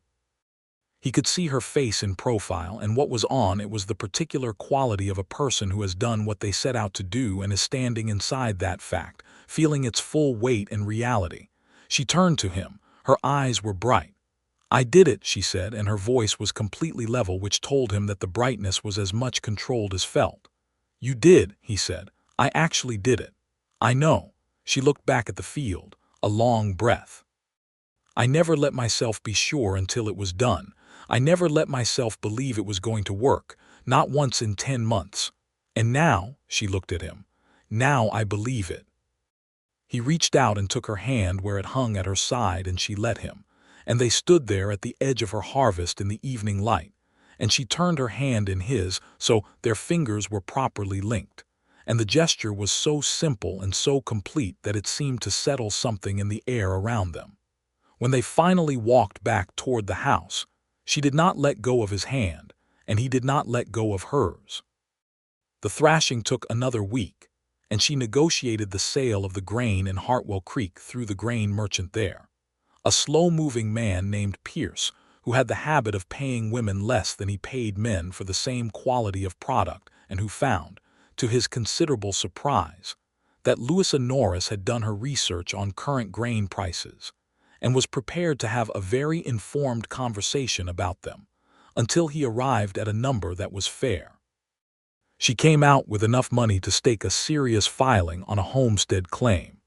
He could see her face in profile, and what was on it was the particular quality of a person who has done what they set out to do and is standing inside that fact, feeling its full weight and reality. She turned to him. Her eyes were bright. I did it, she said, and her voice was completely level, which told him that the brightness was as much controlled as felt. You did, he said. I actually did it. I know. She looked back at the field, a long breath. I never let myself be sure until it was done. I never let myself believe it was going to work, not once in 10 months. And now, she looked at him, now I believe it. He reached out and took her hand where it hung at her side, and she let him, and they stood there at the edge of her harvest in the evening light, and she turned her hand in his so their fingers were properly linked, and the gesture was so simple and so complete that it seemed to settle something in the air around them. When they finally walked back toward the house, she did not let go of his hand, and he did not let go of hers. The thrashing took another week, and she negotiated the sale of the grain in Hartwell Creek through the grain merchant there, a slow-moving man named Pierce, who had the habit of paying women less than he paid men for the same quality of product, and who found, to his considerable surprise, that Louisa Norris had done her research on current grain prices, and was prepared to have a very informed conversation about them, until he arrived at a number that was fair. She came out with enough money to stake a serious filing on a homestead claim.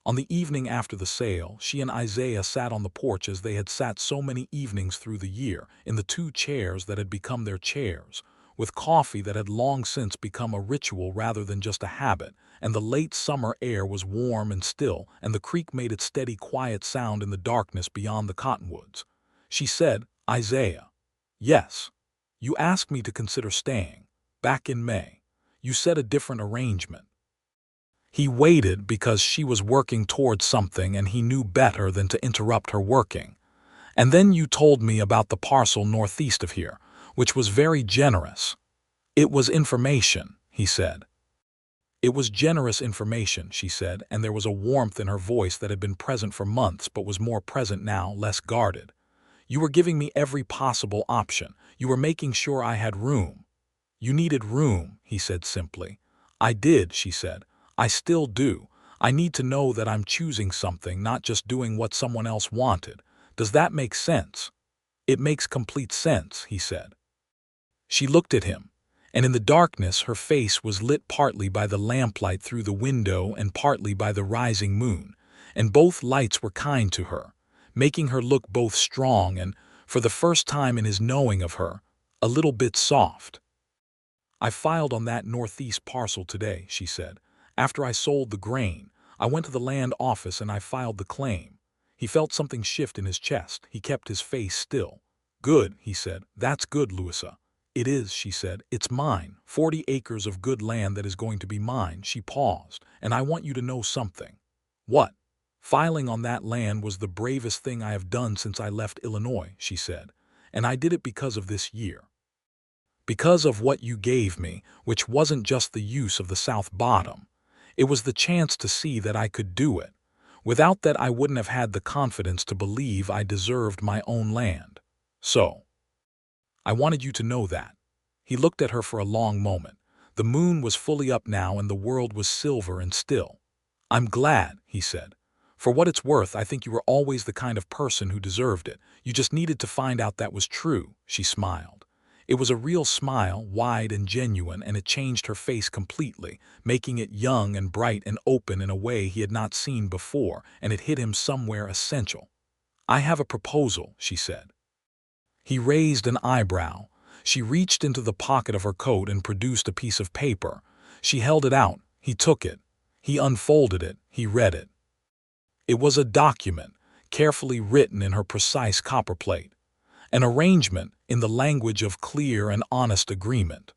On the evening after the sale, she and Isaiah sat on the porch as they had sat so many evenings through the year, in the 2 chairs that had become their chairs, with coffee that had long since become a ritual rather than just a habit, and the late summer air was warm and still, and the creek made its steady, quiet sound in the darkness beyond the cottonwoods. She said, Isaiah, yes, you asked me to consider staying, back in May. You said a different arrangement. He waited because she was working towards something and he knew better than to interrupt her working. And then you told me about the parcel northeast of here, which was very generous. It was information, he said. It was generous information, she said, and there was a warmth in her voice that had been present for months but was more present now, less guarded. You were giving me every possible option. You were making sure I had room. You needed room, he said simply. I did, she said. I still do. I need to know that I'm choosing something, not just doing what someone else wanted. Does that make sense? It makes complete sense, he said. She looked at him, and in the darkness her face was lit partly by the lamplight through the window and partly by the rising moon, and both lights were kind to her, making her look both strong and, for the first time in his knowing of her, a little bit soft. "I filed on that northeast parcel today," she said. "After I sold the grain, I went to the land office and I filed the claim." He felt something shift in his chest. He kept his face still. "Good," he said. "That's good, Louisa." "It is," she said. "It's mine. 40 acres of good land that is going to be mine." She paused. "And I want you to know something." "What?" "Filing on that land was the bravest thing I have done since I left Illinois," she said. "And I did it because of this year. Because of what you gave me, which wasn't just the use of the South Bottom. It was the chance to see that I could do it. Without that I wouldn't have had the confidence to believe I deserved my own land. So, I wanted you to know that." He looked at her for a long moment. The moon was fully up now and the world was silver and still. "I'm glad," he said. "For what it's worth, I think you were always the kind of person who deserved it. You just needed to find out that was true." She smiled. It was a real smile, wide and genuine, and it changed her face completely, making it young and bright and open in a way he had not seen before, and it hit him somewhere essential. "I have a proposal," she said. He raised an eyebrow. She reached into the pocket of her coat and produced a piece of paper. She held it out. He took it. He unfolded it. He read it. It was a document, carefully written in her precise copperplate. An arrangement in the language of clear and honest agreement.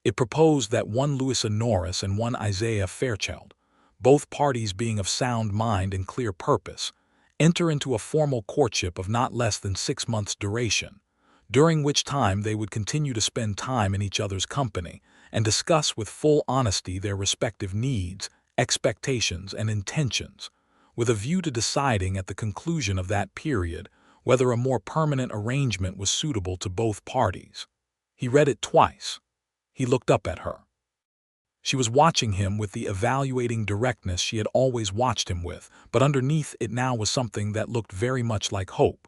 It proposed that one Louisa Norris and one Isaiah Fairchild, both parties being of sound mind and clear purpose, enter into a formal courtship of not less than 6 months' duration, during which time they would continue to spend time in each other's company and discuss with full honesty their respective needs, expectations, and intentions, with a view to deciding at the conclusion of that period whether a more permanent arrangement was suitable to both parties. He read it twice. He looked up at her. She was watching him with the evaluating directness she had always watched him with, but underneath it now was something that looked very much like hope.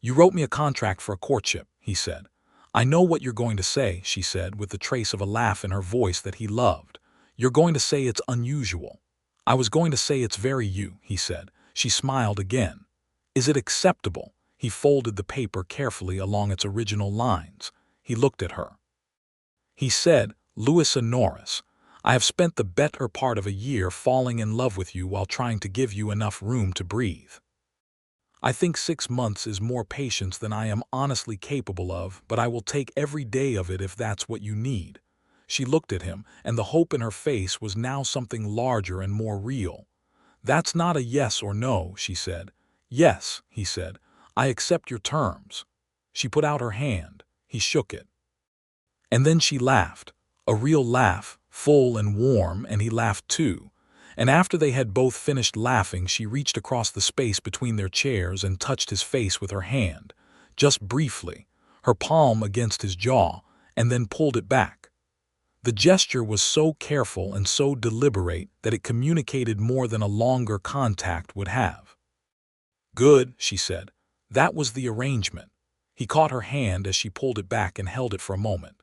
"You wrote me a contract for a courtship," he said. "I know what you're going to say," she said, with the trace of a laugh in her voice that he loved. "You're going to say it's unusual." "I was going to say it's very you," he said. She smiled again. "Is it acceptable?" He folded the paper carefully along its original lines. He looked at her. He said, "Louisa Norris, I have spent the better part of a year falling in love with you while trying to give you enough room to breathe. I think 6 months is more patience than I am honestly capable of, but I will take every day of it if that's what you need." She looked at him, and the hope in her face was now something larger and more real. "That's not a yes or no," she said. "Yes," he said. "I accept your terms." She put out her hand. He shook it. And then she laughed, a real laugh, full and warm, and he laughed too. And after they had both finished laughing, she reached across the space between their chairs and touched his face with her hand, just briefly, her palm against his jaw, and then pulled it back. The gesture was so careful and so deliberate that it communicated more than a longer contact would have. "Good," she said. "That was the arrangement." He caught her hand as she pulled it back and held it for a moment.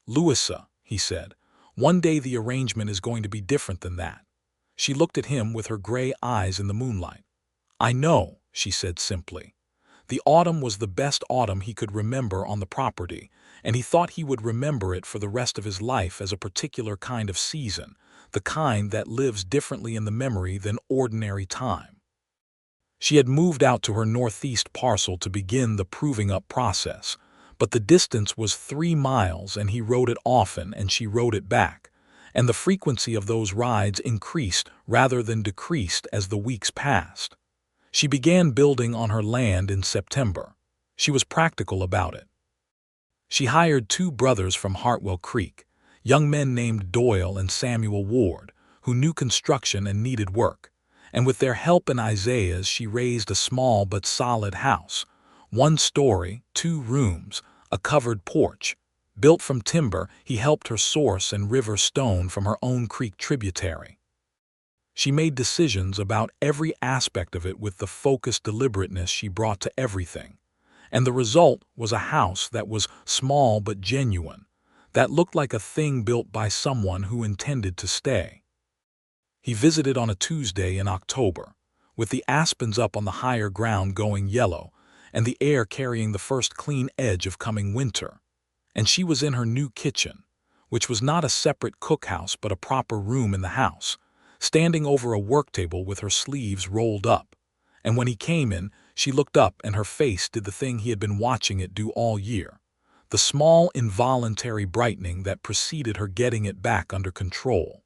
"Louisa," he said, "one day the arrangement is going to be different than that." She looked at him with her gray eyes in the moonlight. "I know," she said simply. The autumn was the best autumn he could remember on the property, and he thought he would remember it for the rest of his life as a particular kind of season, the kind that lives differently in the memory than ordinary time. She had moved out to her northeast parcel to begin the proving-up process, but the distance was 3 miles and he rode it often and she rode it back, and the frequency of those rides increased rather than decreased as the weeks passed. She began building on her land in September. She was practical about it. She hired 2 brothers from Hartwell Creek, young men named Doyle and Samuel Ward, who knew construction and needed work. And with their help and Isaiah's, she raised a small but solid house, 1 story, 2 rooms, a covered porch. Built from timber, he helped her source and river stone from her own creek tributary. She made decisions about every aspect of it with the focused deliberateness she brought to everything. And the result was a house that was small but genuine. that looked like a thing built by someone who intended to stay. He visited on a Tuesday in October, with the aspens up on the higher ground going yellow, and the air carrying the first clean edge of coming winter. And she was in her new kitchen, which was not a separate cookhouse but a proper room in the house, standing over a work table with her sleeves rolled up. And when he came in, she looked up and her face did the thing he had been watching it do all year, the small involuntary brightening that preceded her getting it back under control.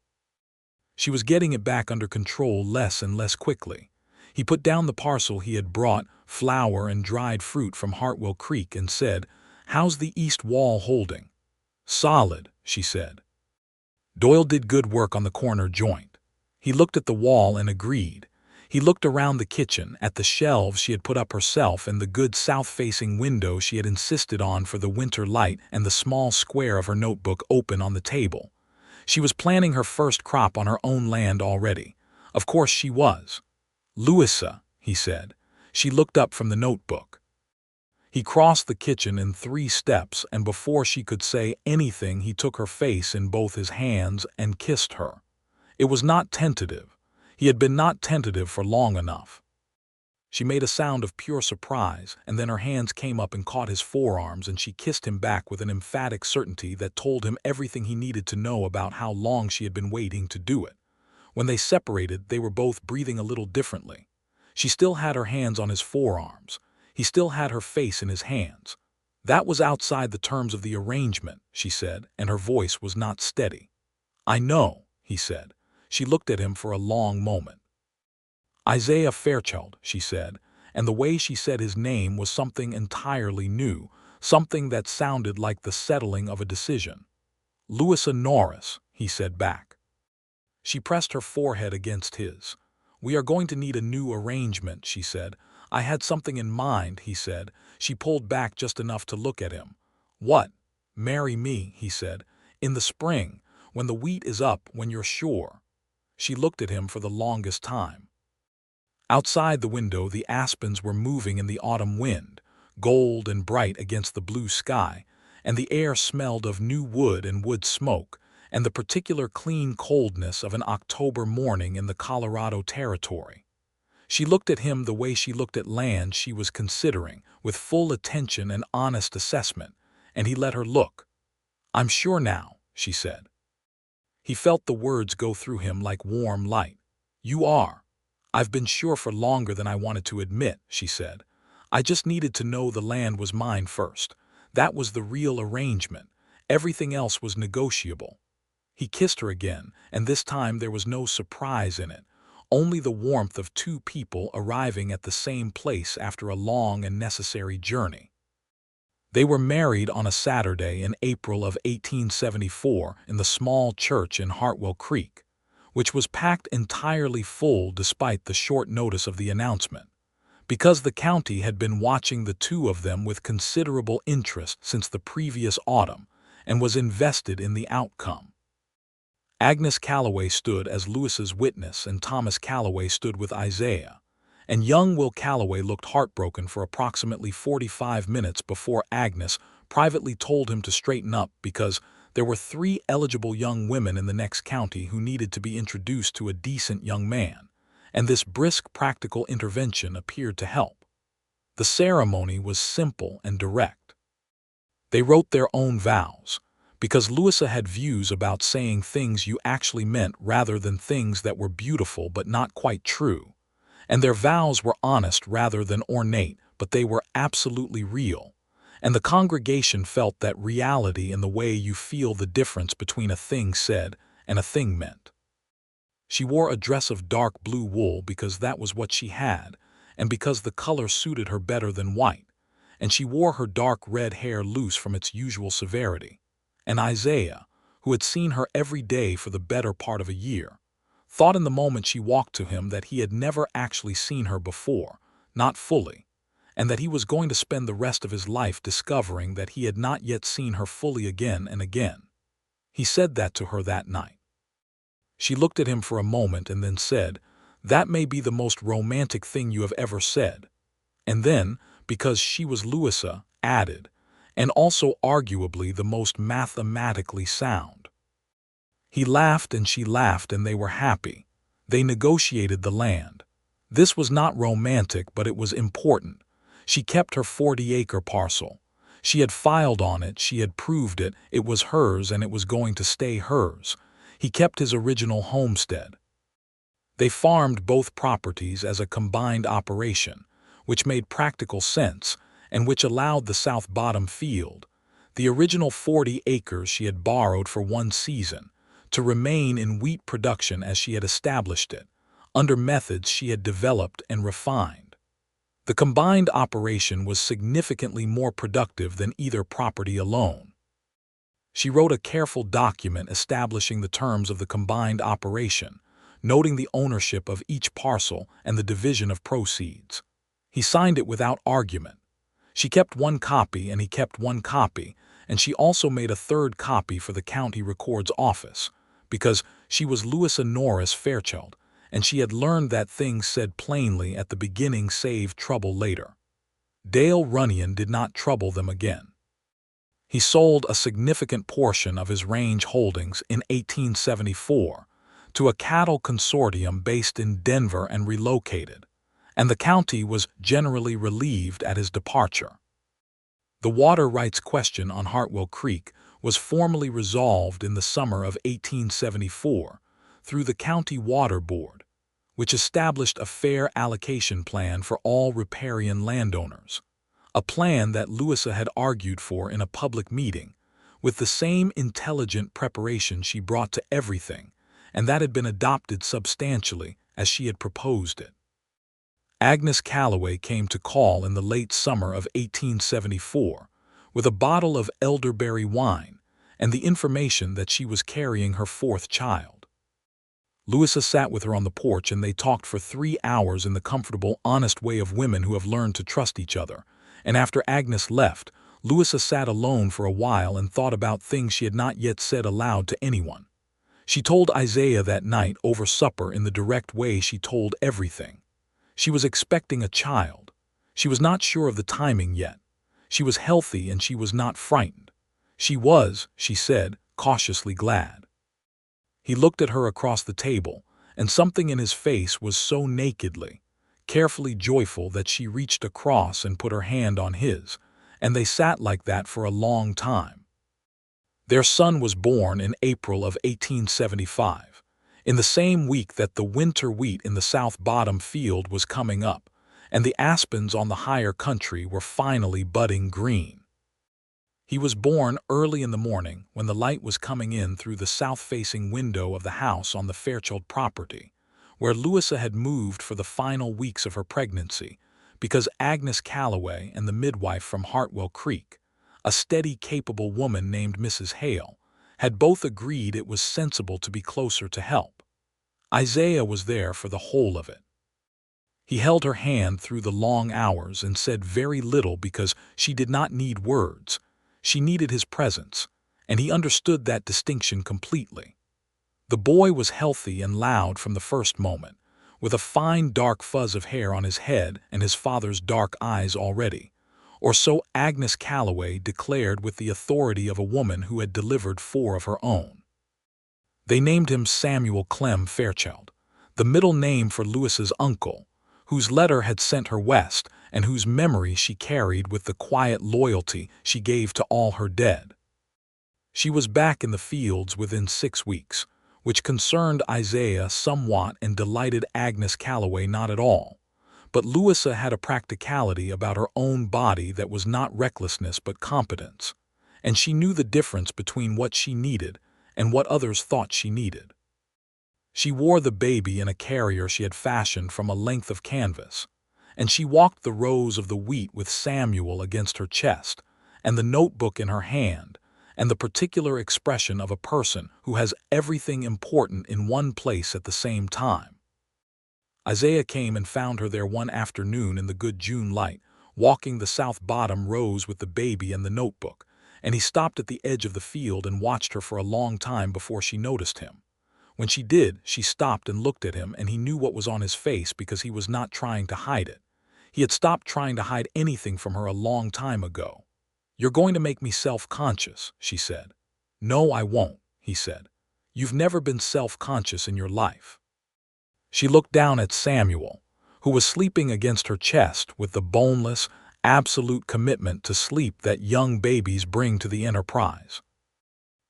She was getting it back under control less and less quickly. He put down the parcel he had brought, flour and dried fruit from Hartwell Creek, and said, "How's the east wall holding?" "Solid," she said. Doyle did good work on the corner joint. He looked at the wall and agreed. He looked around the kitchen, at the shelves she had put up herself and the good south-facing window she had insisted on for the winter light and the small square of her notebook open on the table. She was planning her first crop on her own land already. Of course she was. "Louisa," he said. She looked up from the notebook. He crossed the kitchen in 3 steps, and before she could say anything he took her face in both his hands and kissed her. It was not tentative. He had been not tentative for long enough. She made a sound of pure surprise, and then her hands came up and caught his forearms, and she kissed him back with an emphatic certainty that told him everything he needed to know about how long she had been waiting to do it. When they separated, they were both breathing a little differently. She still had her hands on his forearms. He still had her face in his hands. "That was outside the terms of the arrangement," she said, and her voice was not steady. "I know," he said. She looked at him for a long moment. "Isaiah Fairchild," she said, and the way she said his name was something entirely new, something that sounded like the settling of a decision. "Louisa Norris," he said back. She pressed her forehead against his. "We are going to need a new arrangement," she said. "I had something in mind," he said. She pulled back just enough to look at him. "What?" "Marry me," he said. "In the spring, when the wheat is up, when you're sure." She looked at him for the longest time. Outside the window, the aspens were moving in the autumn wind, gold and bright against the blue sky, and the air smelled of new wood and wood smoke, and the particular clean coldness of an October morning in the Colorado Territory. She looked at him the way she looked at land she was considering, with full attention and honest assessment, and he let her look. "I'm sure now," she said. He felt the words go through him like warm light. "You are." "I've been sure for longer than I wanted to admit," she said. "I just needed to know the land was mine first. That was the real arrangement. Everything else was negotiable." He kissed her again, and this time there was no surprise in it, only the warmth of 2 people arriving at the same place after a long and necessary journey. They were married on a Saturday in April of 1874 in the small church in Hartwell Creek, which was packed entirely full despite the short notice of the announcement, because the county had been watching the 2 of them with considerable interest since the previous autumn and was invested in the outcome. Agnes Calloway stood as Louisa's witness, and Thomas Calloway stood with Isaiah, and young Will Calloway looked heartbroken for approximately 45 minutes before Agnes privately told him to straighten up because there were 3 eligible young women in the next county who needed to be introduced to a decent young man, and this brisk practical intervention appeared to help. The ceremony was simple and direct. They wrote their own vows, because Louisa had views about saying things you actually meant rather than things that were beautiful but not quite true, and their vows were honest rather than ornate, but they were absolutely real, and the congregation felt that reality in the way you feel the difference between a thing said and a thing meant. She wore a dress of dark blue wool because that was what she had, and because the color suited her better than white, and she wore her dark red hair loose from its usual severity. And Isaiah, who had seen her every day for the better part of a year, thought in the moment she walked to him that he had never actually seen her before, not fully, and that he was going to spend the rest of his life discovering that he had not yet seen her fully again and again. He said that to her that night. She looked at him for a moment and then said, "That may be the most romantic thing you have ever said." And then, because she was Louisa, added, and also arguably the most mathematically sound. He laughed and she laughed and they were happy. They negotiated the land. This was not romantic, but it was important. She kept her 40-acre parcel. She had filed on it, she had proved it, it was hers and it was going to stay hers. He kept his original homestead. They farmed both properties as a combined operation, which made practical sense and which allowed the South Bottom field, the original 40 acres she had borrowed for one season, to remain in wheat production as she had established it, under methods she had developed and refined. The combined operation was significantly more productive than either property alone. She wrote a careful document establishing the terms of the combined operation, noting the ownership of each parcel and the division of proceeds. He signed it without argument. She kept one copy and he kept one copy, and she also made a third copy for the county record's office, because she was Louisa Norris Fairchild, and she had learned that things said plainly at the beginning save trouble later. Dale Runyon did not trouble them again. He sold a significant portion of his range holdings in 1874 to a cattle consortium based in Denver and relocated, and the county was generally relieved at his departure. The water rights question on Hartwell Creek was formally resolved in the summer of 1874 through the County Water Board, which established a fair allocation plan for all riparian landowners, a plan that Louisa had argued for in a public meeting, with the same intelligent preparation she brought to everything, and that had been adopted substantially as she had proposed it. Agnes Calloway came to call in the late summer of 1874 with a bottle of elderberry wine and the information that she was carrying her fourth child. Louisa sat with her on the porch and they talked for 3 hours in the comfortable, honest way of women who have learned to trust each other, and after Agnes left, Louisa sat alone for a while and thought about things she had not yet said aloud to anyone. She told Isaiah that night over supper in the direct way she told everything. She was expecting a child. She was not sure of the timing yet. She was healthy and she was not frightened. She was, she said, cautiously glad. He looked at her across the table, and something in his face was so nakedly, carefully joyful that she reached across and put her hand on his, and they sat like that for a long time. Their son was born in April of 1875. In the same week that the winter wheat in the South Bottom field was coming up, and the aspens on the higher country were finally budding green. He was born early in the morning when the light was coming in through the south-facing window of the house on the Fairchild property, where Louisa had moved for the final weeks of her pregnancy, because Agnes Calloway and the midwife from Hartwell Creek, a steady, capable woman named Mrs. Hale, had both agreed it was sensible to be closer to help. Isaiah was there for the whole of it. He held her hand through the long hours and said very little because she did not need words. She needed his presence, and he understood that distinction completely. The boy was healthy and loud from the first moment, with a fine dark fuzz of hair on his head and his father's dark eyes already, or so Agnes Calloway declared with the authority of a woman who had delivered 4 of her own. They named him Samuel Clem Fairchild, the middle name for Louisa's uncle, whose letter had sent her west and whose memory she carried with the quiet loyalty she gave to all her dead. She was back in the fields within 6 weeks, which concerned Isaiah somewhat and delighted Agnes Calloway not at all. But Louisa had a practicality about her own body that was not recklessness but competence, and she knew the difference between what she needed and what others thought she needed. She wore the baby in a carrier she had fashioned from a length of canvas, and she walked the rows of the wheat with Samuel against her chest, and the notebook in her hand, and the particular expression of a person who has everything important in one place at the same time. Isaiah came and found her there one afternoon in the good June light, walking the South Bottom rows with the baby and the notebook, and he stopped at the edge of the field and watched her for a long time before she noticed him. When she did, she stopped and looked at him, and he knew what was on his face because he was not trying to hide it. He had stopped trying to hide anything from her a long time ago. "You're going to make me self-conscious," she said. "No, I won't," he said. "You've never been self-conscious in your life." She looked down at Samuel, who was sleeping against her chest with the boneless, absolute commitment to sleep that young babies bring to the enterprise.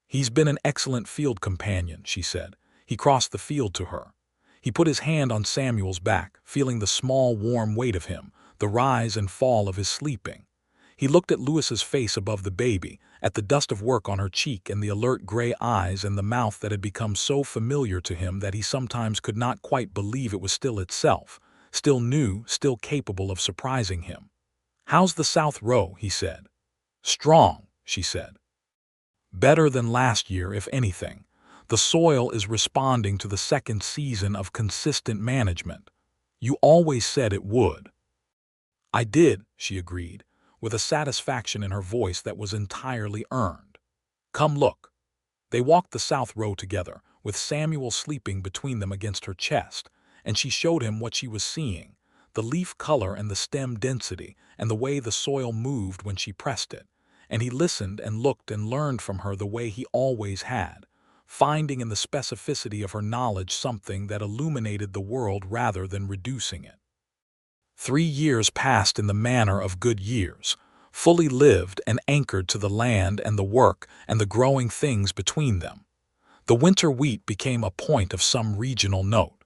"He's been an excellent field companion," she said. He crossed the field to her. He put his hand on Samuel's back, feeling the small, warm weight of him, the rise and fall of his sleeping. He looked at Louisa's face above the baby, at the dust of work on her cheek and the alert gray eyes and the mouth that had become so familiar to him that he sometimes could not quite believe it was still itself, still new, still capable of surprising him. "How's the South Row?" he said. "Strong," she said. "Better than last year, if anything. The soil is responding to the second season of consistent management. You always said it would." "I did," she agreed, with a satisfaction in her voice that was entirely earned. "Come look." They walked the South Row together, with Samuel sleeping between them against her chest, and she showed him what she was seeing, the leaf color and the stem density, and the way the soil moved when she pressed it. And he listened and looked and learned from her the way he always had, finding in the specificity of her knowledge something that illuminated the world rather than reducing it. 3 years passed in the manner of good years, fully lived and anchored to the land and the work and the growing things between them. The winter wheat became a point of some regional note.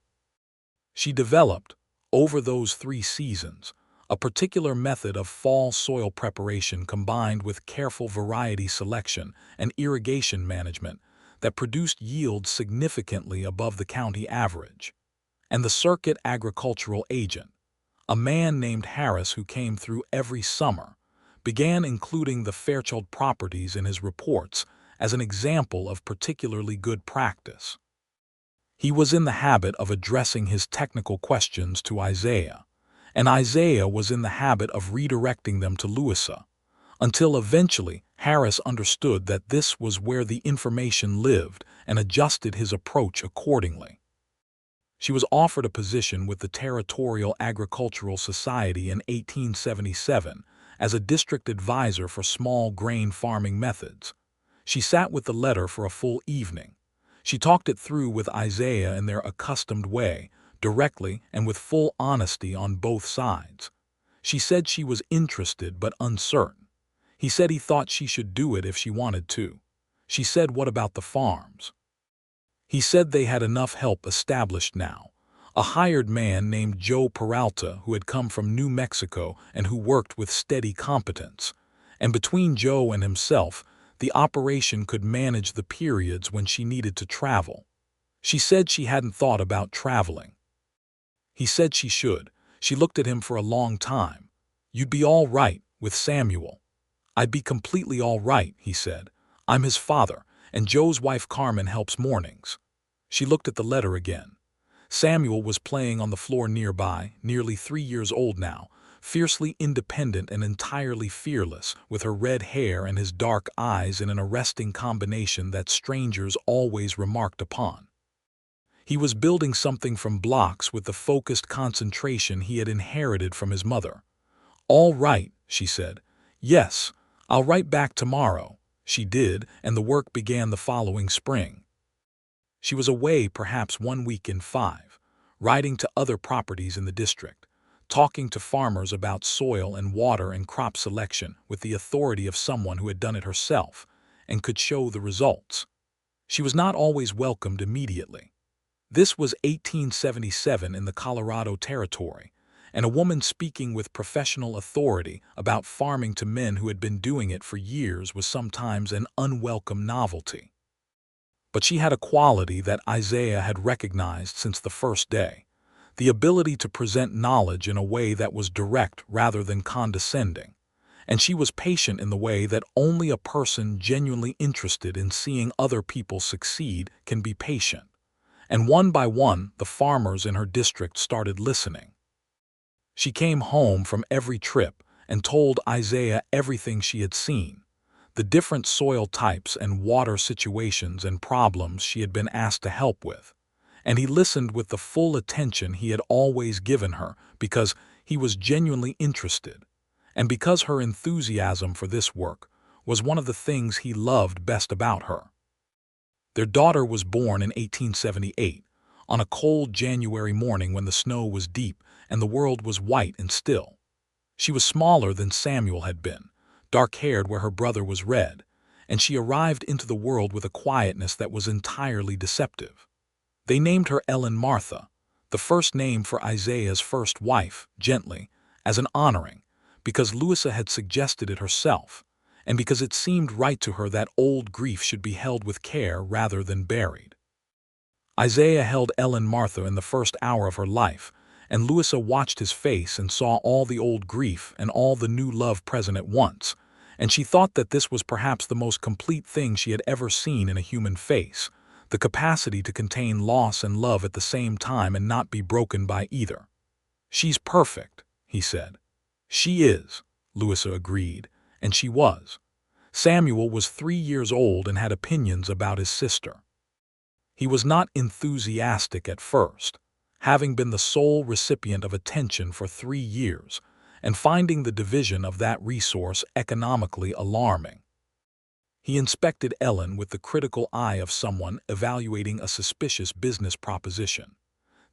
She developed, over those 3 seasons, a particular method of fall soil preparation combined with careful variety selection and irrigation management that produced yields significantly above the county average. And the circuit agricultural agent, a man named Harris who came through every summer, began including the Fairchild properties in his reports as an example of particularly good practice. He was in the habit of addressing his technical questions to Isaiah, and Isaiah was in the habit of redirecting them to Louisa, until eventually Harris understood that this was where the information lived and adjusted his approach accordingly. She was offered a position with the Territorial Agricultural Society in 1877 as a district advisor for small grain farming methods. She sat with the letter for a full evening. She talked it through with Isaiah in their accustomed way, directly and with full honesty on both sides. She said she was interested but uncertain. He said he thought she should do it if she wanted to. She said, "What about the farms?" He said they had enough help established now. A hired man named Joe Peralta who had come from New Mexico and who worked with steady competence. And between Joe and himself, the operation could manage the periods when she needed to travel. She said she hadn't thought about traveling. He said she should. She looked at him for a long time. "You'd be all right with Samuel." "I'd be completely all right," he said. "I'm his father, and Joe's wife Carmen helps mornings." She looked at the letter again. Samuel was playing on the floor nearby, nearly 3 years old now, fiercely independent and entirely fearless, with her red hair and his dark eyes in an arresting combination that strangers always remarked upon. He was building something from blocks with the focused concentration he had inherited from his mother. "All right," she said. "Yes, I'll write back tomorrow." She did, and the work began the following spring. She was away perhaps 1 week in 5, riding to other properties in the district, talking to farmers about soil and water and crop selection with the authority of someone who had done it herself and could show the results. She was not always welcomed immediately. This was 1877 in the Colorado Territory, and a woman speaking with professional authority about farming to men who had been doing it for years was sometimes an unwelcome novelty. But she had a quality that Isaiah had recognized since the first day, the ability to present knowledge in a way that was direct rather than condescending, and she was patient in the way that only a person genuinely interested in seeing other people succeed can be patient. And one by one, the farmers in her district started listening. She came home from every trip and told Isaiah everything she had seen, the different soil types and water situations and problems she had been asked to help with. And he listened with the full attention he had always given her because he was genuinely interested, and because her enthusiasm for this work was one of the things he loved best about her. Their daughter was born in 1878, on a cold January morning when the snow was deep and the world was white and still. She was smaller than Samuel had been, dark-haired where her brother was red, and she arrived into the world with a quietness that was entirely deceptive. They named her Ellen Martha, the first name for Isaiah's first wife, gently, as an honoring, because Louisa had suggested it herself, and because it seemed right to her that old grief should be held with care rather than buried. Isaiah held Ellen Martha in the first hour of her life, and Louisa watched his face and saw all the old grief and all the new love present at once, and she thought that this was perhaps the most complete thing she had ever seen in a human face, the capacity to contain loss and love at the same time and not be broken by either. "She's perfect," he said. "She is," Louisa agreed, and she was. Samuel was 3 years old and had opinions about his sister. He was not enthusiastic at first, having been the sole recipient of attention for 3 years, and finding the division of that resource economically alarming. He inspected Ellen with the critical eye of someone evaluating a suspicious business proposition.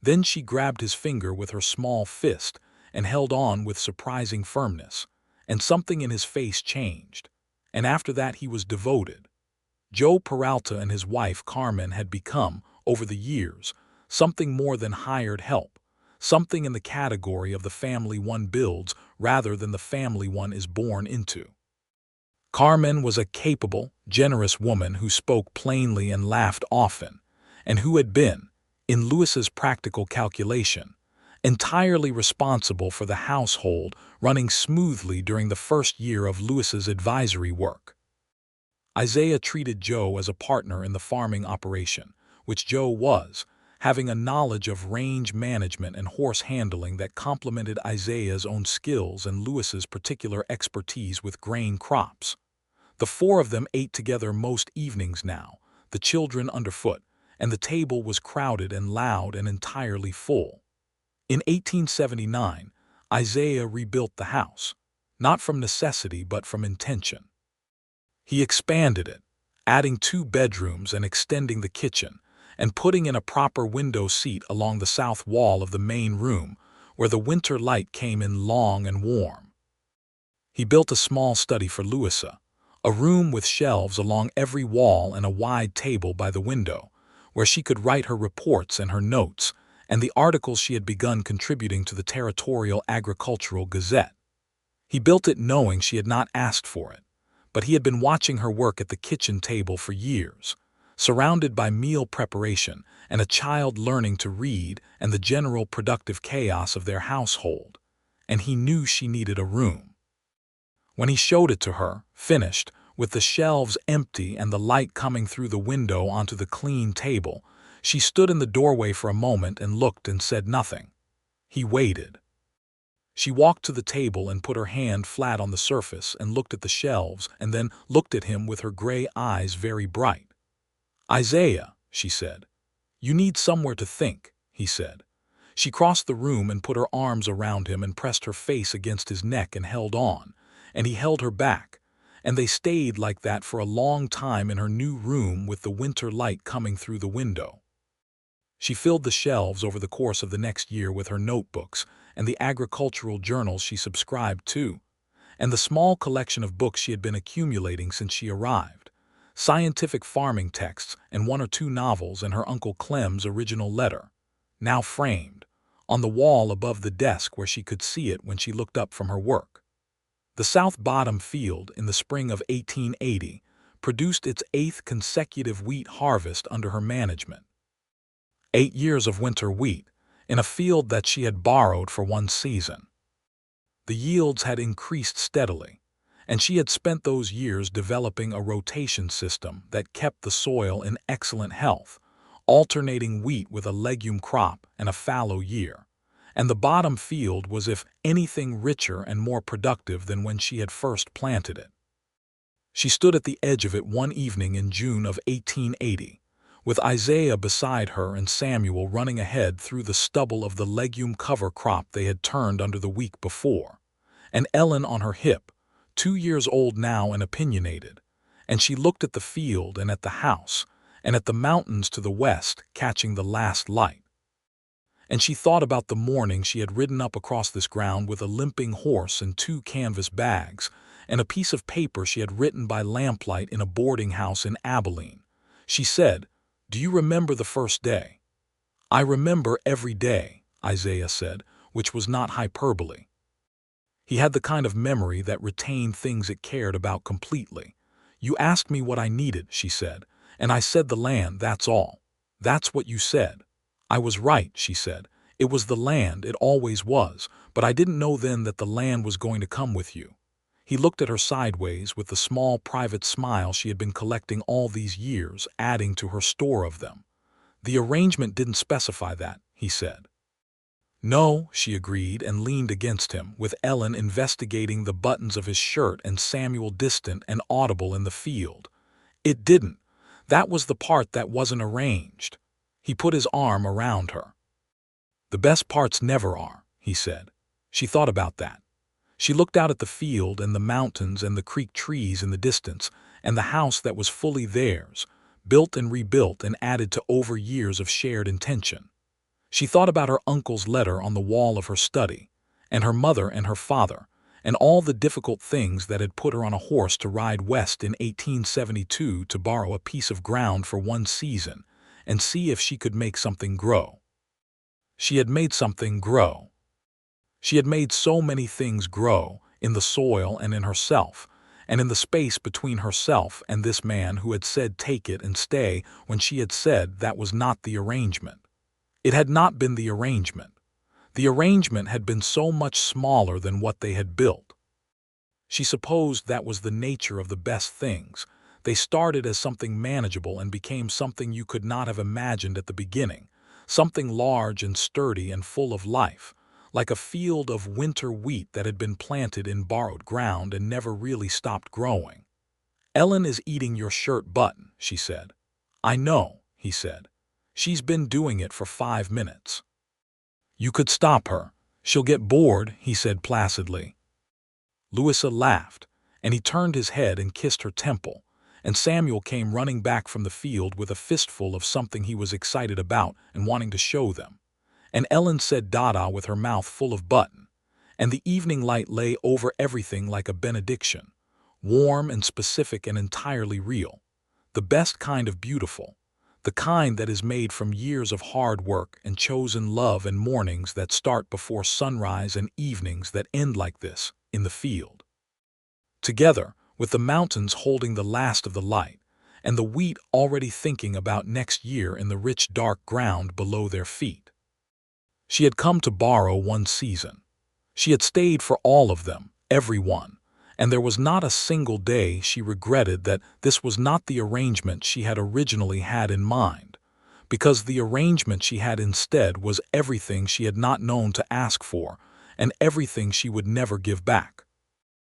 Then she grabbed his finger with her small fist and held on with surprising firmness, and something in his face changed. And after that he was devoted. Joe Peralta and his wife Carmen had become, over the years, something more than hired help, something in the category of the family one builds rather than the family one is born into. Carmen was a capable, generous woman who spoke plainly and laughed often, and who had been, in Louisa's practical calculation, entirely responsible for the household running smoothly during the first year of Louisa's advisory work. Isaiah treated Joe as a partner in the farming operation, which Joe was, having a knowledge of range management and horse handling that complemented Isaiah's own skills and Louisa's particular expertise with grain crops. The 4 of them ate together most evenings now, the children underfoot, and the table was crowded and loud and entirely full. In 1879, Isaiah rebuilt the house, not from necessity but from intention. He expanded it, adding 2 bedrooms and extending the kitchen, and putting in a proper window seat along the south wall of the main room, where the winter light came in long and warm. He built a small study for Louisa, a room with shelves along every wall and a wide table by the window, where she could write her reports and her notes, and the articles she had begun contributing to the Territorial Agricultural Gazette. He built it knowing she had not asked for it, but he had been watching her work at the kitchen table for years, surrounded by meal preparation and a child learning to read and the general productive chaos of their household, and he knew she needed a room. When he showed it to her, finished, with the shelves empty and the light coming through the window onto the clean table, she stood in the doorway for a moment and looked and said nothing. He waited. She walked to the table and put her hand flat on the surface and looked at the shelves and then looked at him with her gray eyes very bright. "Isaiah," she said. "You need somewhere to think," he said. She crossed the room and put her arms around him and pressed her face against his neck and held on, and he held her back, and they stayed like that for a long time in her new room with the winter light coming through the window. She filled the shelves over the course of the next year with her notebooks and the agricultural journals she subscribed to, and the small collection of books she had been accumulating since she arrived, scientific farming texts and 1 or 2 novels and her Uncle Clem's original letter, now framed, on the wall above the desk where she could see it when she looked up from her work. The South Bottom field, in the spring of 1880, produced its 8th consecutive wheat harvest under her management. 8 years of winter wheat, in a field that she had borrowed for 1 season. The yields had increased steadily, and she had spent those years developing a rotation system that kept the soil in excellent health, alternating wheat with a legume crop and a fallow year, and the bottom field was if anything richer and more productive than when she had first planted it. She stood at the edge of it one evening in June of 1880, with Isaiah beside her and Samuel running ahead through the stubble of the legume cover crop they had turned under the week before, and Ellen on her hip, 2 years old now and opinionated, and she looked at the field and at the house and at the mountains to the west catching the last light. And she thought about the morning she had ridden up across this ground with a limping horse and 2 canvas bags and a piece of paper she had written by lamplight in a boarding house in Abilene. She said, "Do you remember the first day?" "I remember every day," Isaiah said, which was not hyperbole. He had the kind of memory that retained things it cared about completely. "You asked me what I needed," she said, "and I said the land, that's all. That's what you said." "I was right," she said. "It was the land, it always was, but I didn't know then that the land was going to come with you." He looked at her sideways with the small private smile she had been collecting all these years, adding to her store of them. "The arrangement didn't specify that," he said. "No," she agreed and leaned against him, with Ellen investigating the buttons of his shirt and Samuel distant and audible in the field. "It didn't. That was the part that wasn't arranged." He put his arm around her. "The best parts never are," he said. She thought about that. She looked out at the field and the mountains and the creek trees in the distance and the house that was fully theirs, built and rebuilt and added to over years of shared intention. She thought about her uncle's letter on the wall of her study, and her mother and her father, and all the difficult things that had put her on a horse to ride west in 1872 to borrow a piece of ground for one season and see if she could make something grow. She had made something grow. She had made so many things grow, in the soil and in herself, and in the space between herself and this man who had said take it and stay when she had said that was not the arrangement. It had not been the arrangement. The arrangement had been so much smaller than what they had built. She supposed that was the nature of the best things. They started as something manageable and became something you could not have imagined at the beginning, something large and sturdy and full of life, like a field of winter wheat that had been planted in borrowed ground and never really stopped growing. "Ellen is eating your shirt button," she said. "I know," he said. "She's been doing it for 5 minutes." "You could stop her. She'll get bored," he said placidly. Louisa laughed, and he turned his head and kissed her temple, and Samuel came running back from the field with a fistful of something he was excited about and wanting to show them. And Ellen said Dada with her mouth full of button, and the evening light lay over everything like a benediction, warm and specific and entirely real, the best kind of beautiful, the kind that is made from years of hard work and chosen love and mornings that start before sunrise and evenings that end like this, in the field. Together, with the mountains holding the last of the light, and the wheat already thinking about next year in the rich dark ground below their feet. She had come to borrow one season. She had stayed for all of them, every one, and there was not a single day she regretted that this was not the arrangement she had originally had in mind, because the arrangement she had instead was everything she had not known to ask for and everything she would never give back.